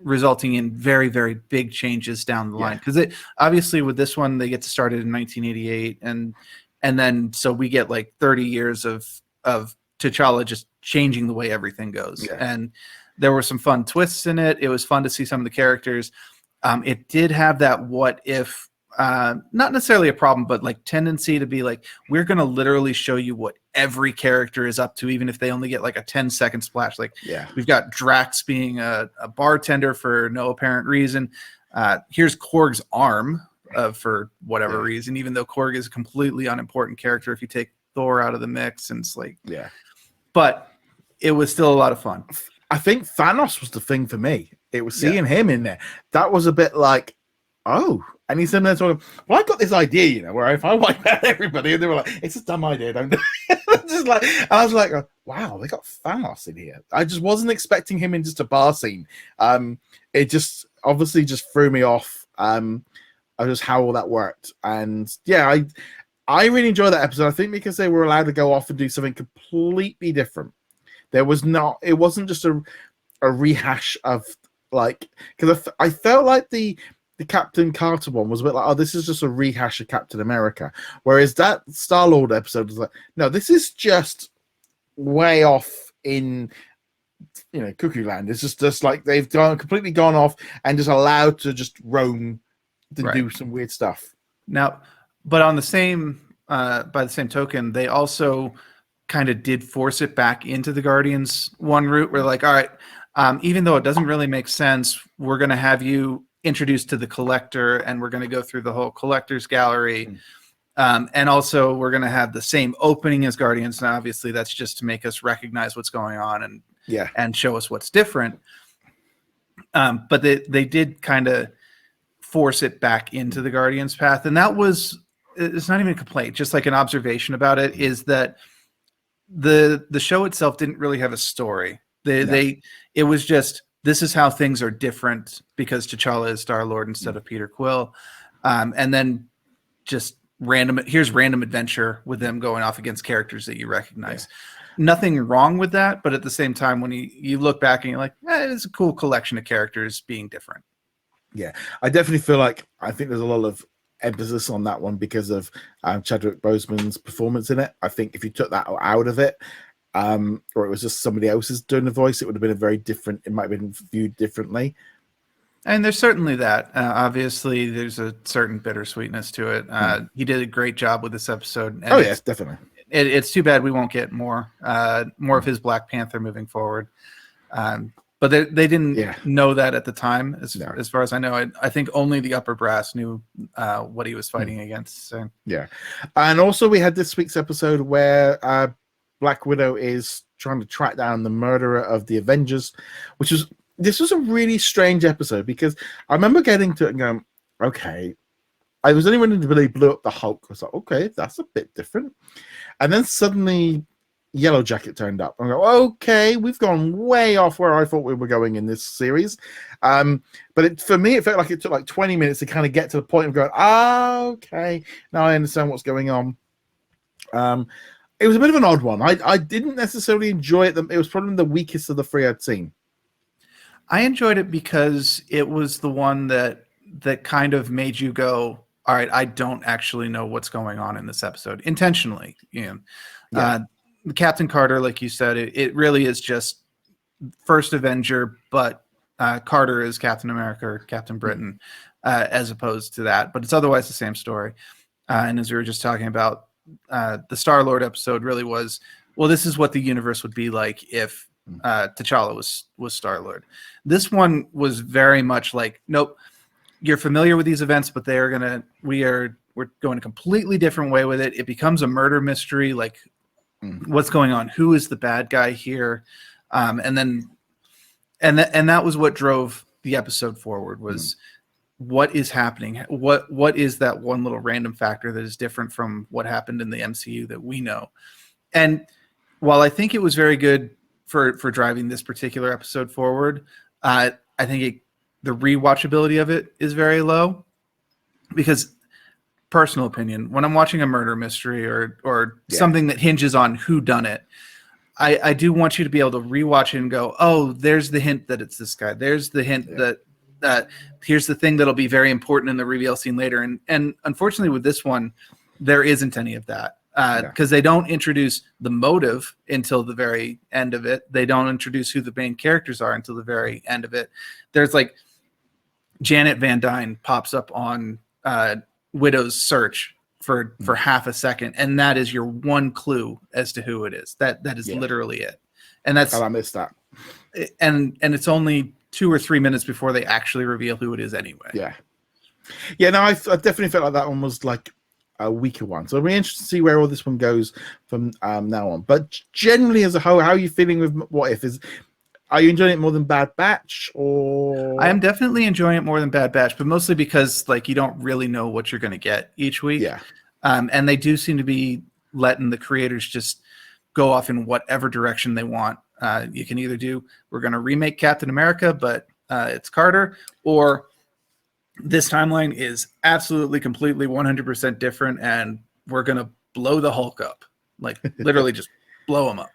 resulting in very, very big changes down the line. Because obviously with this one, they get to start it in 1988, and then so we get 30 years of T'Challa just changing the way everything goes. Yeah. And there were some fun twists in it. It was fun to see some of the characters. It did have that what if, not necessarily a problem, but tendency to be we're going to literally show you what every character is up to, even if they only get a 10-second splash. We've got Drax being a bartender for no apparent reason. Here's Korg's arm for whatever reason, even though Korg is a completely unimportant character if you take Thor out of the mix. And it's but it was still a lot of fun. I think Thanos was the thing for me. It was seeing him in there. That was a bit oh, And he's sitting there talking, well, I got this idea, you know, where if I wipe out everybody, and they were like, it's a dumb idea, don't do it. Just like, and I was like, wow, they got Thanos in here. I just wasn't expecting him in just a bar scene. It just obviously just threw me off. Of just how all that worked. And yeah, I really enjoyed that episode. I think because they were allowed to go off and do something completely different. It wasn't just a rehash of like, because I felt like the Captain Carter one was a bit like, oh, this is just a rehash of Captain America. Whereas that Star-Lord episode was like, no, this is just way off in, you know, cuckoo land. It's just like they've completely gone off and just allowed to just roam to do some weird stuff. Now, but on the same, by the same token, they also kind of did force it back into the Guardians one route. We're like, all right, even though it doesn't really make sense, we're going to have you introduced to the Collector, and we're going to go through the whole Collector's Gallery. And also we're going to have the same opening as Guardians. And obviously that's just to make us recognize what's going on and show us what's different. But they did kind of force it back into the Guardians path. And that was, it's not even a complaint, just like an observation about it, is that the show itself didn't really have a story. It was just, this is how things are different because T'Challa is Star-Lord instead of Peter Quill. And then just here's random adventure with them going off against characters that you recognize. Nothing wrong with that, but at the same time, when you look back and you're like, it's a cool collection of characters being different. Yeah, I definitely feel like I think there's a lot of emphasis on that one because of Chadwick Boseman's performance in it. I think if you took that out of it, or it was just somebody else's doing the voice, it would have been it might have been viewed differently. And there's certainly that. Obviously, there's a certain bittersweetness to it. He did a great job with this episode. And yes, definitely. It's too bad we won't get more of his Black Panther moving forward. But they didn't know that at the time, as far as I know. I think only the upper brass knew what he was fighting against. So. Yeah. And also we had this week's episode where Black Widow is trying to track down the murderer of the Avengers, this was a really strange episode because I remember getting to it and going, okay, I was only when it really blew up the Hulk. I was like, okay, that's a bit different. And then suddenly Yellow Jacket turned up. I go, okay, we've gone way off where I thought we were going in this series. But for me, it felt like it took like 20 minutes to kind of get to the point of going, okay, now I understand what's going on. It was a bit of an odd one. I didn't necessarily enjoy it. It was probably the weakest of the three I'd seen. I enjoyed it because it was the one that kind of made you go, all right, I don't actually know what's going on in this episode intentionally. Captain Carter, like you said, it really is just first Avenger, but Carter is Captain America or Captain Britain, as opposed to that. But it's otherwise the same story. And as we were just talking about, the Star-Lord episode really was, well, this is what the universe would be like if T'Challa was Star-Lord. This one was very much like, nope, you're familiar with these events, but we're going a completely different way with it. It becomes a murder mystery, like what's going on? Who is the bad guy here? And that was what drove the episode forward was what is happening? What is that one little random factor that is different from what happened in the MCU that we know? And while I think it was very good for driving this particular episode forward, I think the rewatchability of it is very low because, personal opinion, when I'm watching a murder mystery or something that hinges on who done it, I do want you to be able to rewatch it and go, oh, there's the hint that it's this guy. There's the hint that here's the thing that'll be very important in the reveal scene later. And unfortunately with this one, there isn't any of that because they don't introduce the motive until the very end of it. They don't introduce who the main characters are until the very end of it. There's like Janet Van Dyne pops up on Widow's search for half a second, and that is your one clue as to who it is. That is literally it. And that's I missed that. And it's only 2 or 3 minutes before they actually reveal who it is anyway. No, I definitely felt like that one was like a weaker one. So it'll be interesting to see where all this one goes from now on. But generally as a whole, how are you feeling with What If? Are you enjoying it more than Bad Batch, or? I am definitely enjoying it more than Bad Batch, but mostly because like you don't really know what you're going to get each week. Yeah. And they do seem to be letting the creators just go off in whatever direction they want. You can either do, we're going to remake Captain America, but it's Carter, or this timeline is absolutely, completely, 100% different, and we're going to blow the Hulk up. Like, literally just blow him up.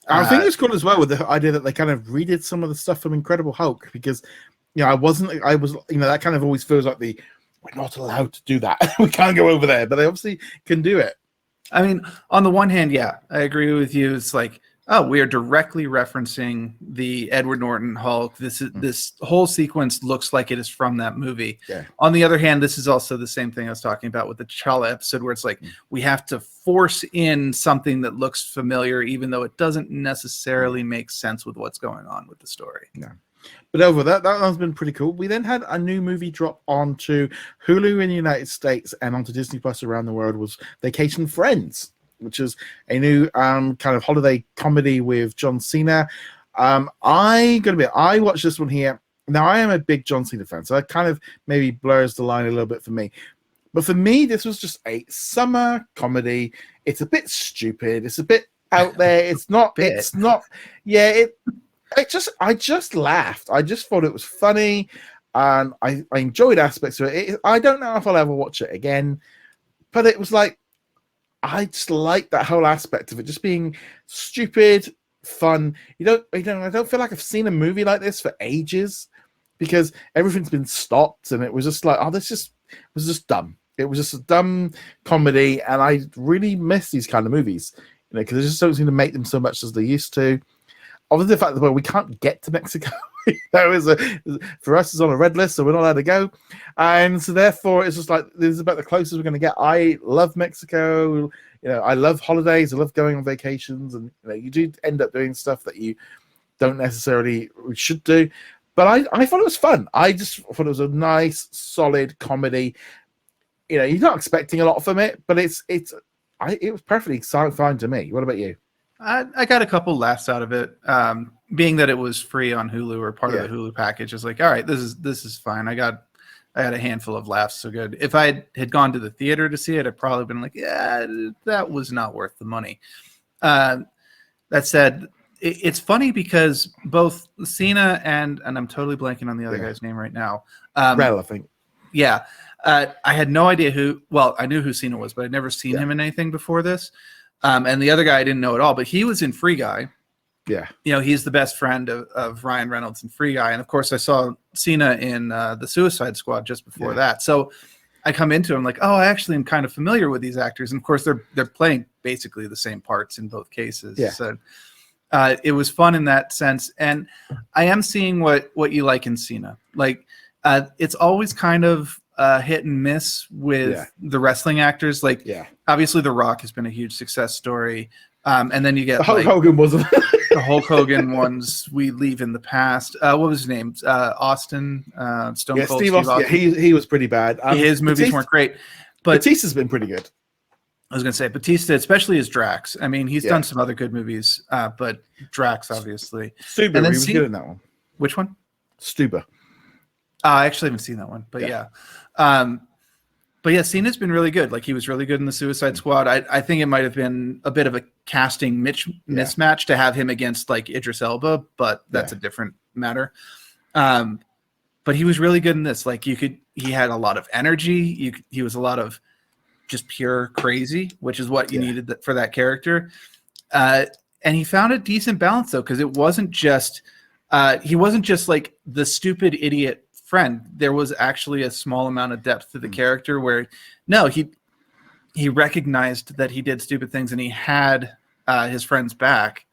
I think it's cool as well with the idea that they kind of redid some of the stuff from Incredible Hulk, because, I was, that kind of always feels like we're not allowed to do that. We can't go over there, but they obviously can do it. I mean, on the one hand, yeah, I agree with you. It's like, oh, we are directly referencing the Edward Norton Hulk. This whole sequence looks like it is from that movie. Yeah. On the other hand, this is also the same thing I was talking about with the T'Challa episode, where it's like we have to force in something that looks familiar, even though it doesn't necessarily make sense with what's going on with the story. No. But over that has been pretty cool. We then had a new movie drop onto Hulu in the United States and onto Disney Plus around the world, was Vacation Friends, which is a new kind of holiday comedy with John Cena. I watched this one here. Now, I am a big John Cena fan, so that kind of maybe blurs the line a little bit for me. But for me, this was just a summer comedy. It's a bit stupid. It's a bit out there. It's not. It's not. Yeah. I just laughed. I just thought it was funny, and I enjoyed aspects of it. I don't know if I'll ever watch it again, but it was like, I just like that whole aspect of it, just being stupid, fun. I don't feel like I've seen a movie like this for ages, because everything's been stopped, and it was just like, it was just dumb. It was just a dumb comedy, and I really miss these kind of movies, because they just don't seem to make them so much as they used to. Obviously, the fact that we can't get to Mexico, for us, it's on a red list, so we're not allowed to go, and so therefore it's just like, this is about the closest we're going to get. I love Mexico. I love holidays. I love going on vacations, and you do end up doing stuff that you don't necessarily should do. But I thought it was fun. I just thought it was a nice, solid comedy. You're not expecting a lot from it, but it was perfectly fine to me. What about you? I got a couple laughs out of it. Being that it was free on Hulu, or part of the Hulu package, is like, all right, this is fine. I had a handful of laughs. So good. If I had gone to the theater to see it, I'd probably been like, yeah, that was not worth the money. That said, it's funny because both Cena and I'm totally blanking on the other guy's name right now. Rel, I think. Yeah. I had no idea I knew who Cena was, but I'd never seen him in anything before this. And the other guy I didn't know at all, but he was in Free Guy. Yeah. He's the best friend of Ryan Reynolds in Free Guy. And of course I saw Cena in the Suicide Squad just before that. So I come into him like, oh, I actually am kind of familiar with these actors. And of course they're playing basically the same parts in both cases. Yeah. So it was fun in that sense. And I am seeing what you like in Cena. Like it's always kind of hit and miss with the wrestling actors. Like, obviously, The Rock has been a huge success story, and then you get the Hulk Hogan wasn't. The Hulk Hogan ones we leave in the past. What was his name? Austin, Stone Cold Steve Austin. Yeah, he was pretty bad. His movies weren't great, but Batista's been pretty good. I was going to say Batista, especially as Drax. I mean, he's done some other good movies, but Drax, obviously. Stuber, and then he was good in that one. Which one? Stuber. I actually haven't seen that one, but yeah. But yeah, Cena's been really good. Like, he was really good in the Suicide Squad. I think it might have been a bit of a casting mismatch to have him against like Idris Elba, but that's a different matter. But he was really good in this. Like, he had a lot of energy. He was a lot of just pure crazy, which is what you needed for that character. And he found a decent balance though, because it wasn't just he wasn't just like the stupid idiot friend. There was actually a small amount of depth to the character where he recognized that he did stupid things, and he had his friends back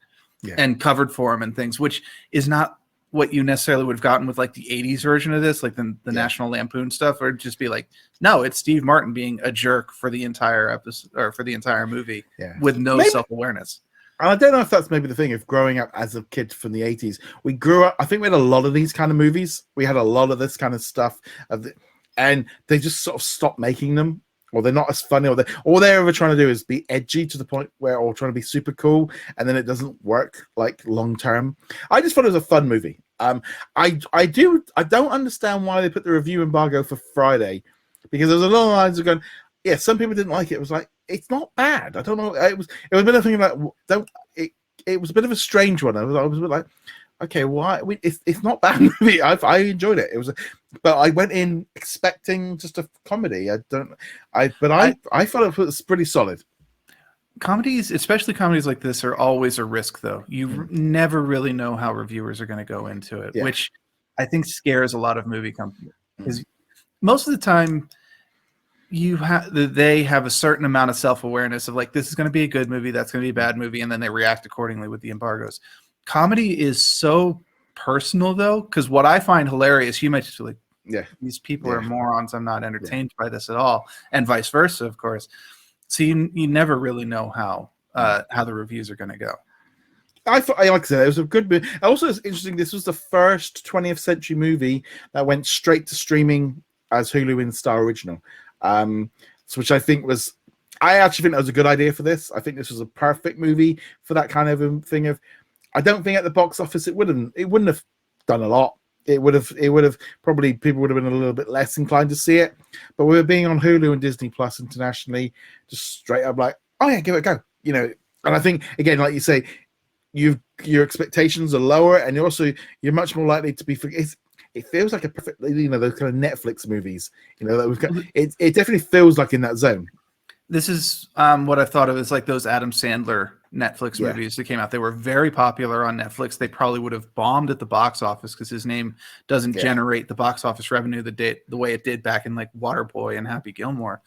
and covered for him and things, which is not what you necessarily would have gotten with like the 80s version of this, like the National Lampoon stuff, or just be like, no, it's Steve Martin being a jerk for the entire episode or for the entire movie with no self-awareness. I don't know if that's maybe the thing of growing up as a kid from the 80s. We grew up, I think we had a lot of these kind of movies. We had a lot of this kind of stuff, and they just sort of stopped making them. or they're not as funny, or all they're ever trying to do is be edgy to the point where, or trying to be super cool, and then it doesn't work like long term. I just thought it was a fun movie. I don't understand why they put the review embargo for Friday, because there was a lot of lines of going, yeah, some people didn't like it. It was like, it's not bad. I don't know. It was a bit of a thing like, it was a bit of a strange one. I was a bit like, okay, why? It's not bad movie. I enjoyed it. It was, but I went in expecting just a comedy. I thought it was pretty solid. Comedies, especially comedies like this, are always a risk, though. You never really know how reviewers are going to go into it, which I think scares a lot of movie companies. Because most of the time, they have a certain amount of self-awareness of like, this is going to be a good movie, that's going to be a bad movie, and then they react accordingly with the embargoes. Comedy is so personal, though, because what I find hilarious, you might just be like, these people are morons, I'm not entertained by this at all, and vice versa, of course. So you never really know how the reviews are going to go. Like I said, it was a good movie. Also, it's interesting, this was the first 20th century movie that went straight to streaming as Hulu in Star Original. Which I think was, I actually think that was a good idea for this. I think this was a perfect movie for that kind of thing. I don't think at the box office it wouldn't have done a lot. It would have probably, people would have been a little bit less inclined to see it. But with it being on Hulu and Disney Plus internationally, just straight up like, oh yeah, give it a go. You know, and I think again, like you say, your expectations are lower, and you're much more likely to be. It feels like a perfect, those kind of Netflix movies, that we've got. It definitely feels like in that zone. This is what I thought of as like those Adam Sandler Netflix movies that came out. They were very popular on Netflix. They probably would have bombed at the box office because his name doesn't generate the box office revenue the way it did back in like Waterboy and Happy Gilmore.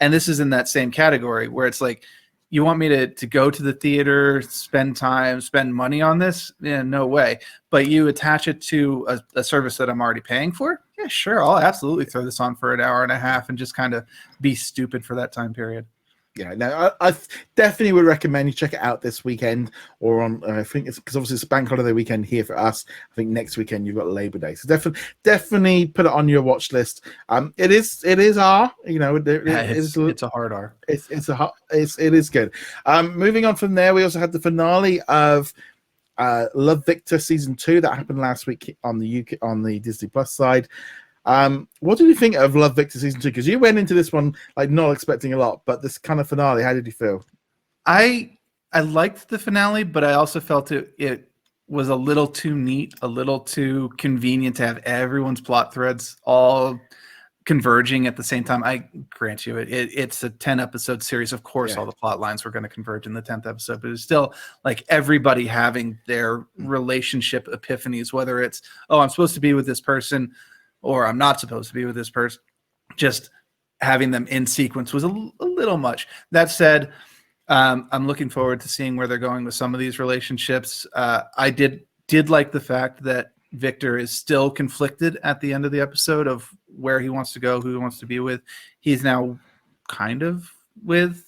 And this is in that same category where it's like, you want me to go to the theater, spend time, spend money on this? Yeah, no way. But you attach it to a service that I'm already paying for? Yeah, sure. I'll absolutely throw this on for an hour and a half and just kind of be stupid for that time period. Yeah, no, I definitely would recommend you check it out this weekend, or on. I think it's because obviously it's bank holiday weekend here for us. I think next weekend you've got Labor Day, so definitely put it on your watch list. It is R. It's a hard R. It is good. Moving on from there, we also had the finale of Love, Victor season 2 that happened last week on the UK on the Disney Plus side. What did you think of Love, Victor season 2? Because you went into this one like not expecting a lot, but this kind of finale, how did you feel? I liked the finale, but I also felt it was a little too neat, a little too convenient to have everyone's plot threads all converging at the same time. I grant you, it's a 10-episode series. Of course, all the plot lines were going to converge in the 10th episode, but it's still like everybody having their relationship epiphanies, whether it's, oh, I'm supposed to be with this person, or I'm not supposed to be with this person. Just having them in sequence was a little much. That said, I'm looking forward to seeing where they're going with some of these relationships. I did like the fact that Victor is still conflicted at the end of the episode of where he wants to go, who he wants to be with. He's now kind of with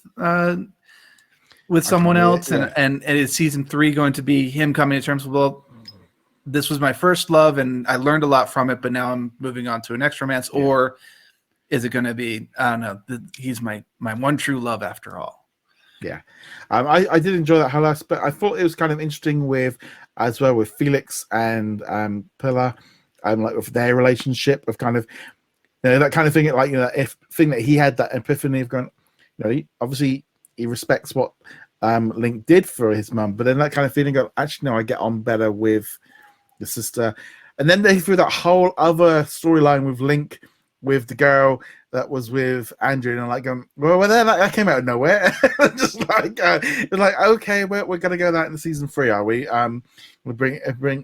someone else, and is season 3 going to be him coming to terms with, well, this was my first love and I learned a lot from it, but now I'm moving on to a next romance? Or is it going to be, I don't know, he's my one true love after all? Yeah. I did enjoy that whole aspect. I thought it was kind of interesting with Felix and Pilar, like with their relationship of kind of, that kind of thing, like, thing that he had that epiphany of going, obviously he respects what Link did for his mum, but then that kind of feeling of, actually, no, I get on better with the sister. And then they threw that whole other storyline with Link with the girl that was with Andrew, and I'm like, well, that came out of nowhere. Just like it's like, okay, we're gonna go that in season 3, are we? We'll bring,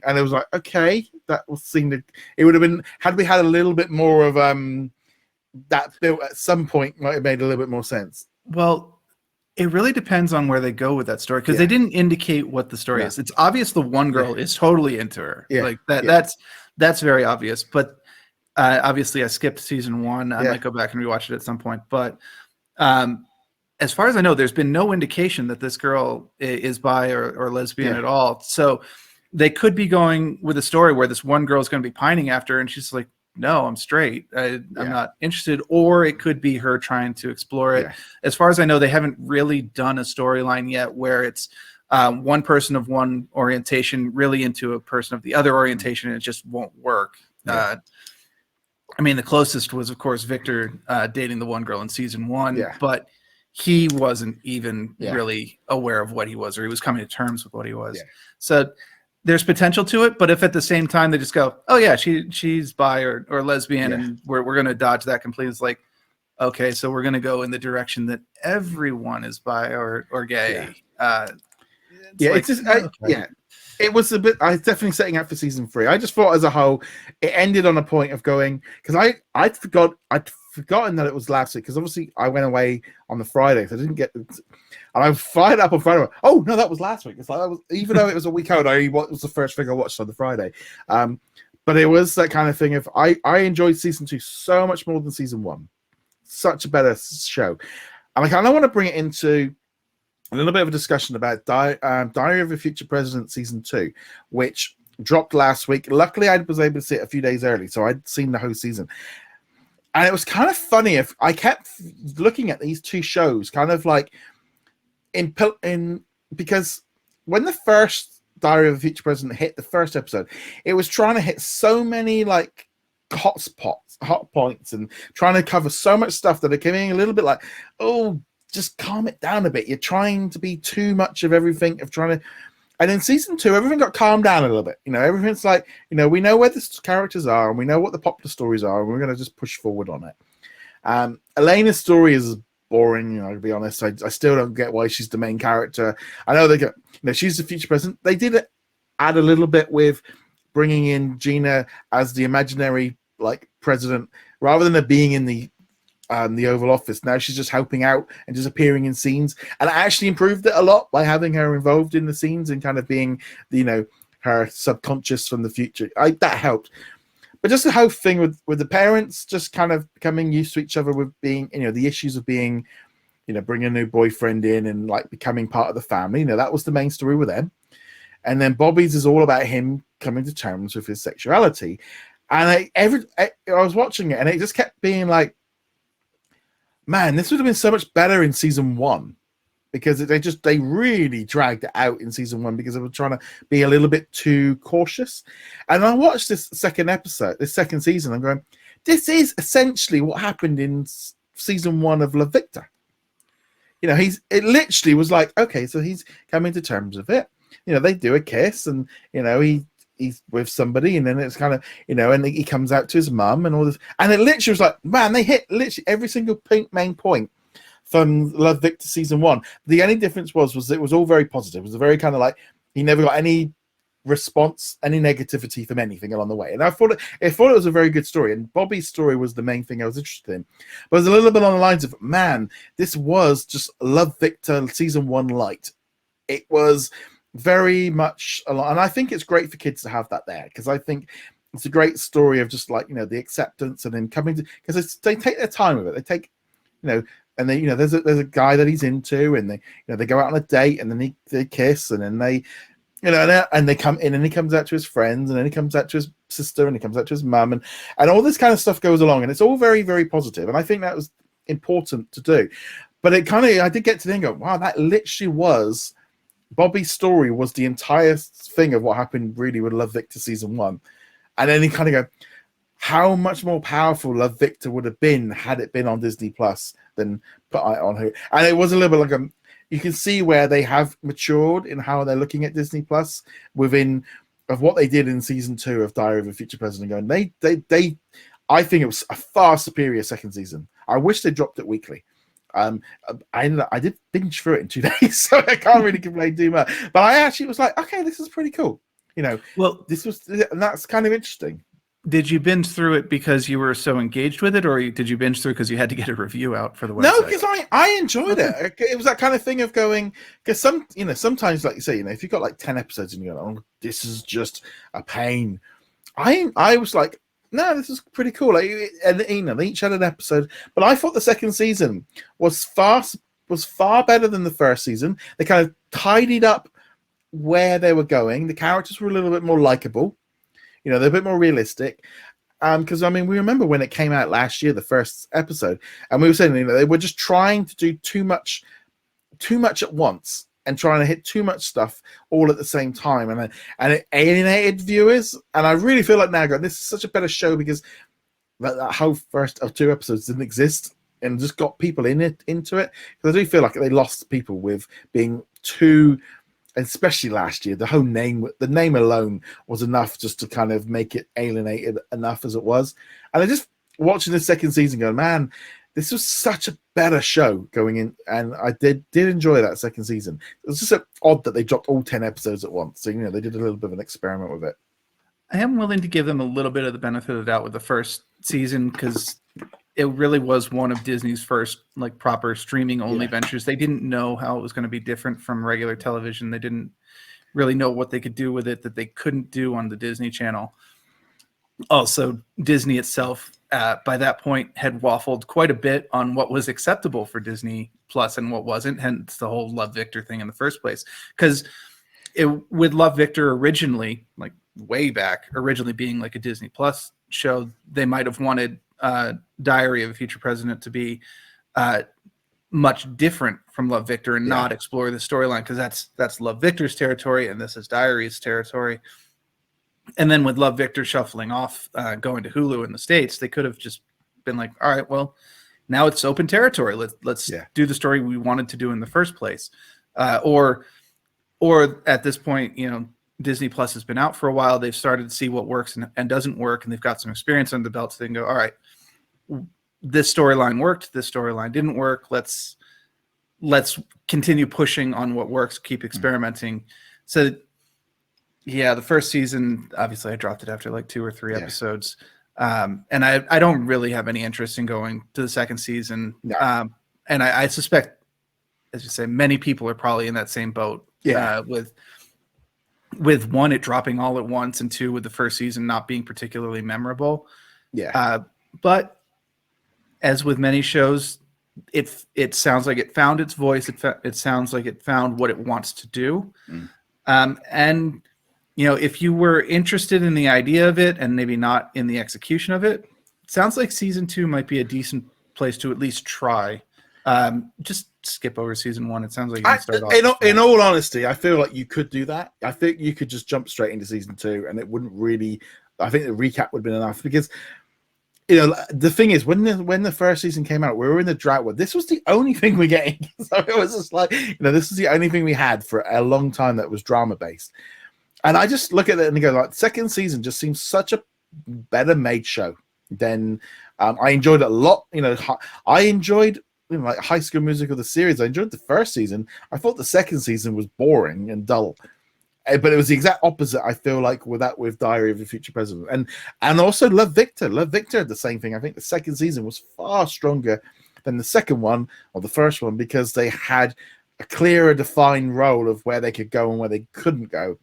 and it was like, okay, that was seemed to, it would have been, had we had a little bit more of that built at some point, might have made a little bit more sense. Well, it really depends on where they go with that story, because they didn't indicate what the story is. It's obvious the one girl is totally into her. Like that. That's very obvious. But obviously, I skipped season 1. I might go back and rewatch it at some point. But as far as I know, there's been no indication that this girl is bi or lesbian at all. So they could be going with a story where this one girl is going to be pining after her, and she's like, no, I'm straight. I'm not interested. Or it could be her trying to explore it. Yeah. As far as I know, they haven't really done a storyline yet where it's one person of one orientation really into a person of the other orientation, and it just won't work. Yeah. I mean, the closest was, of course, Victor dating the one girl in season 1, Yeah. but he wasn't even Yeah. really aware of what he was, or he was coming to terms with what he was. Yeah. So there's potential to it, but if at the same time they just go, oh yeah, she's bi or lesbian, and we're going to dodge that completely, it's like, okay, so we're going to go in the direction that everyone is bi or gay. It's just it was a bit. I was definitely setting out for season 3. I just thought as a whole, it ended on a point of going, because I'd forgotten that it was last week, because obviously I went away on the Friday, so I didn't get. And I fired up on Friday. Oh no, that was last week. It's like that was, even though it was a week out, it was the first thing I watched on the Friday. But it was that kind of thing of I enjoyed season 2 so much more than season 1. Such a better show, and I kind of want to bring it into a little bit of a discussion about Diary of a Future President season 2, which dropped last week. Luckily, I was able to see it a few days early, so I'd seen the whole season. And it was kind of funny if I kept looking at these two shows, kind of like in because when the first Diary of a Future President hit the first episode, it was trying to hit so many like hot points, and trying to cover so much stuff that it came in a little bit like, oh, just calm it down a bit. You're trying to be too much of everything, and in season 2, everything got calmed down a little bit. Everything's like, we know where the characters are, and we know what the popular stories are, and we're going to just push forward on it. Elena's story is boring, to be honest. I still don't get why she's the main character. I know they she's the future president. They did add a little bit with bringing in Gina as the imaginary like president, rather than her being in the Oval Office. Now she's just helping out and just appearing in scenes, and I actually improved it a lot by having her involved in the scenes and kind of being, her subconscious from the future. That helped. But just the whole thing with the parents just kind of becoming used to each other, with being, the issues of being, bringing a new boyfriend in and like becoming part of the family. That was the main story with them. And then Bobby's is all about him coming to terms with his sexuality. And I was watching it, and it just kept being like, man, this would have been so much better in season 1, because they really dragged it out in season 1 because they were trying to be a little bit too cautious. And I watched this second season, I'm going, this is essentially what happened in season 1 of Love Victor. It literally was like, okay, so he's coming to terms with it. They do a kiss, and he's with somebody, and then it's kind of, and he comes out to his mum and all this, and it literally was like, man, they hit literally every single main point from Love Victor season 1. The only difference was it was all very positive. It was a very kind of like, he never got any response, any negativity from anything along the way, and I thought it was a very good story, and Bobby's story was the main thing I was interested in. But it was a little bit on the lines of, man, this was just Love Victor season 1 light. It was very much a lot, and I think it's great for kids to have that there, because I think it's a great story of just like, the acceptance, and then coming to, because they take their time with it. They take, and they, there's a guy that he's into, and they go out on a date, and then they kiss, and then they, and they come in, and he comes out to his friends, and then he comes out to his sister, and he comes out to his mum, and all this kind of stuff goes along, and it's all very, very positive, and I think that was important to do. But it kind of, I did get to then go, wow, that literally was Bobby's story, was the entire thing of what happened really with Love Victor season 1. And then you kind of go, how much more powerful Love Victor would have been had it been on Disney Plus than put it on Hulu. And it was a little bit like you can see where they have matured in how they're looking at Disney Plus within of what they did in season 2 of Diary of a Future President. Going, they I think it was a far superior second season. I wish they dropped it weekly. I did binge through it in 2 days, so I can't really complain too much. But I actually was like, okay, this is pretty cool. Well, and that's kind of interesting. Did you binge through it because you were so engaged with it, or did you binge through because you had to get a review out for the website? No, because I enjoyed it. It was that kind of thing of going, because sometimes, like you say, if you've got like 10 episodes and you go, oh, this is just a pain. I was like, no, this is pretty cool. Like, and they each had an episode, but I thought the second season was far better than the first season. They kind of tidied up where they were going. The characters were a little bit more likable. They're a bit more realistic. Because I mean, we remember when it came out last year, the first episode, and we were saying, you know, they were just trying to do too much at once and trying to hit too much stuff all at the same time, and it alienated viewers. And I really feel like now, going, this is such a better show because that whole first of 2 episodes didn't exist and just got people into it. Because I do feel like they lost people with being too. Especially last year, the name alone was enough just to kind of make it alienated enough as it was. And I just watching the second season going, man, this was such a better show going in. And I did enjoy that second season. It was just odd that they dropped all 10 episodes at once. So, you know, they did a little bit of an experiment with it. I am willing to give them a little bit of the benefit of the doubt with the first season because it really was one of Disney's first like proper streaming only ventures. They didn't know how it was going to be different from regular television. They didn't really know what they could do with it that they couldn't do on the Disney Channel. Also, Disney itself by that point had waffled quite a bit on what was acceptable for Disney Plus and what wasn't, hence the whole Love Victor thing in the first place. Because with Love Victor originally, like way back, originally being like a Disney Plus show, they might have wanted Diary of a Future President to be much different from Love Victor and not explore the storyline because that's Love Victor's territory and this is Diary's territory. And then with Love Victor shuffling off, going to Hulu in the States, they could have just been like, all right, well, now it's open territory. Let's do the story we wanted to do in the first place. Or at this point, you know, Disney Plus has been out for a while. They've started to see what works and doesn't work, and they've got some experience under the belt. So they can go, all right, this storyline worked. This storyline didn't work. Let's continue pushing on what works. Keep experimenting. So, yeah, the first season, obviously, I dropped it after like 2 or 3 episodes, and I don't really have any interest in going to the second season. No. And I suspect, as you say, many people are probably in that same boat. With 1, it dropping all at once, and 2, with the first season not being particularly memorable. But as with many shows, it sounds like it found its voice. It sounds like it found what it wants to do. And, you know, if you were interested in the idea of it and maybe not in the execution of it, it sounds like season 2 might be a decent place to at least try. Just skip over season 1. It sounds like you can start off. In all honesty, I feel like you could do that. I think you could just jump straight into season 2, and it wouldn't really. I think the recap would have been enough because, you know, the thing is when the first season came out, we were in the drought where this was the only thing we're getting. So it was just like, you know, this is the only thing we had for a long time that was drama based. And I just look at it and go, like, second season just seems such a better made show than I enjoyed it a lot. You know, I enjoyed. You know, like High School Musical, the series. I enjoyed the first season. I thought the second season was boring and dull, but it was the exact opposite. I feel like with Diary of a Future President, and also Love Victor. Love Victor had the same thing. I think the second season was far stronger than the second one or the first one because they had a clearer defined role of where they could go and where they couldn't go.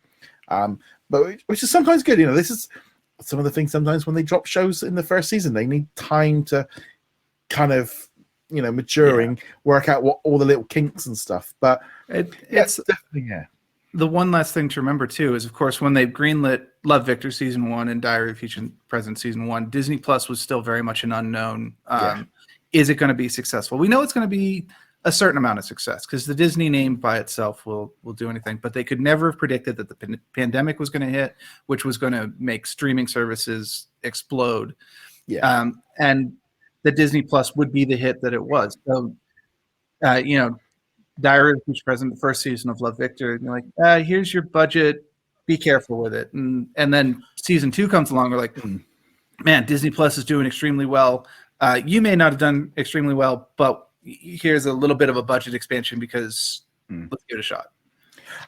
But which is sometimes good. You know, this is some of the things. Sometimes when they drop shows in the first season, they need time to kind of, you know, maturing, work out what all the little kinks and stuff. But it's definitely The one last thing to remember too is, of course, when they greenlit Love Victor season 1 and Diary of Future President season 1, Disney Plus was still very much an unknown. Is it going to be successful? We know it's going to be a certain amount of success because the Disney name by itself will do anything. But they could never have predicted that the pandemic was going to hit, which was going to make streaming services explode. And the Disney Plus would be the hit that it was. So, you know, Diary of the Future President, the first season of Love Victor, and you're like, here's your budget, be careful with it. And then season 2 comes along, we're like, man, Disney Plus is doing extremely well. You may not have done extremely well, but here's a little bit of a budget expansion because let's give it a shot.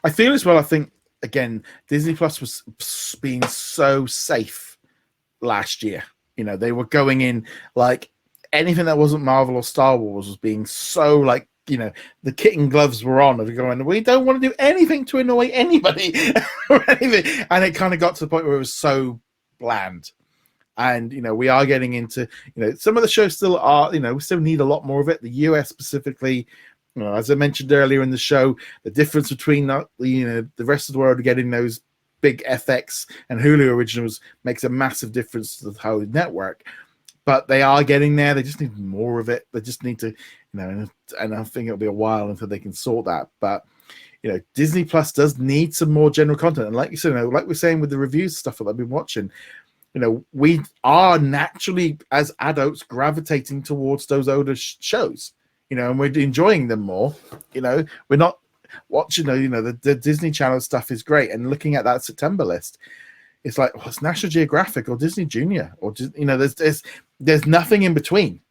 I feel as well, I think, again, Disney Plus was being so safe last year. You know, they were going in like, anything that wasn't Marvel or Star Wars was being so like, you know, the kit and gloves were on and going, we don't want to do anything to annoy anybody or anything. And it kind of got to the point where it was so bland. And, you know, we are getting into, you know, some of the shows still are, you know, we still need a lot more of it. The US specifically, you know, as I mentioned earlier in the show, the difference between, you know, the rest of the world getting those big FX and Hulu originals makes a massive difference to the whole network. But they are getting there. They just need more of it. They just need to, and I think it'll be a while until they can sort that. But Disney Plus does need some more general content. And like you said, like we're saying with the reviews stuff that I've been watching, we are naturally as adults gravitating towards those older shows, and we're enjoying them more. We're not watching, the Disney Channel stuff is great. And looking at that September list, it's like, it's National Geographic or Disney Junior, or there's nothing in between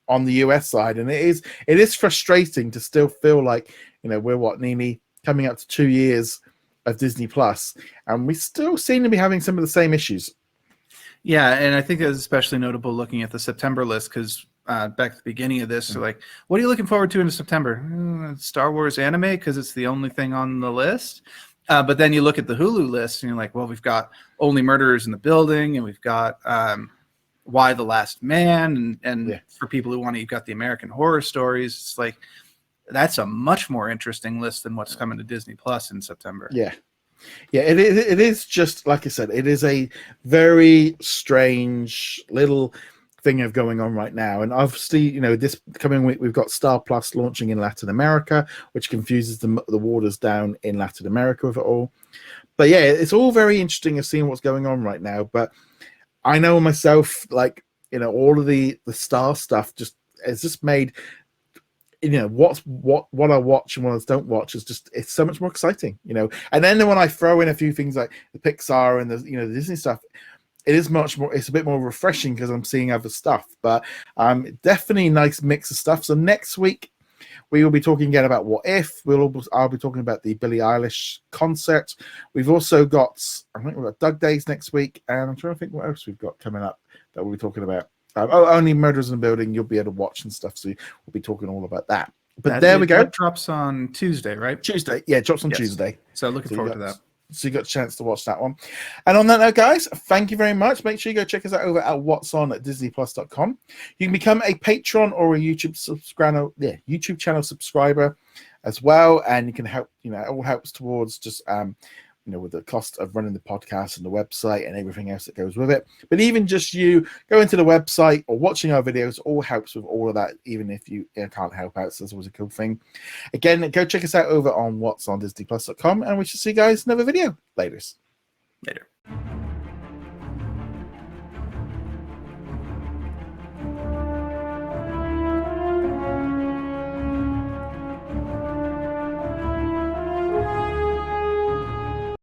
on the US side, and it is frustrating to still feel like we're nearly coming up to 2 years of Disney Plus, and we still seem to be having some of the same issues. Yeah, and I think it was especially notable looking at the September list because back at the beginning of this, they're like, what are you looking forward to in September? Star Wars anime, because it's the only thing on the list. But then you look at the Hulu list and you're like, well, we've got Only Murderers in the Building, and we've got Why the Last Man, and for people who want to, you've got the American Horror Stories. It's like, that's a much more interesting list than what's coming to Disney Plus in September. Yeah, it is just, like I said, it is a very strange little thing of going on right now. And obviously, this coming week, we've got Star Plus launching in Latin America, which confuses the waters down in Latin America with it all. But yeah, it's all very interesting of seeing what's going on right now. But I know myself, like, all of the Star stuff has just made, what I watch and what I don't watch it's so much more exciting, And then when I throw in a few things like the Pixar and the the Disney stuff, it is much more. It's a bit more refreshing because I'm seeing other stuff. But definitely a nice mix of stuff. So next week we will be talking again about What If. I'll be talking about the Billie Eilish concert. We've also got, I think we've got Doug Days next week, and I'm trying to think what else we've got coming up that we'll be talking about. Only Murders in the Building, you'll be able to watch and stuff, so we'll be talking all about that. But there we go. That drops on Tuesday, right? Tuesday, yeah, it drops on Tuesday. So looking forward to that. So you got a chance to watch that one. And on that note, guys, thank you very much. Make sure you go check us out over at what's on at disneyplus.com. You can become a patron or a YouTube channel subscriber as well, and you can help. It all helps towards just with the cost of running the podcast and the website and everything else that goes with it. But even just you going to the website or watching our videos all helps with all of that, even if you can't help out. So that's always a cool thing. Again, go check us out over on what's on disneyplus.com, and we shall see you guys in another video. Later.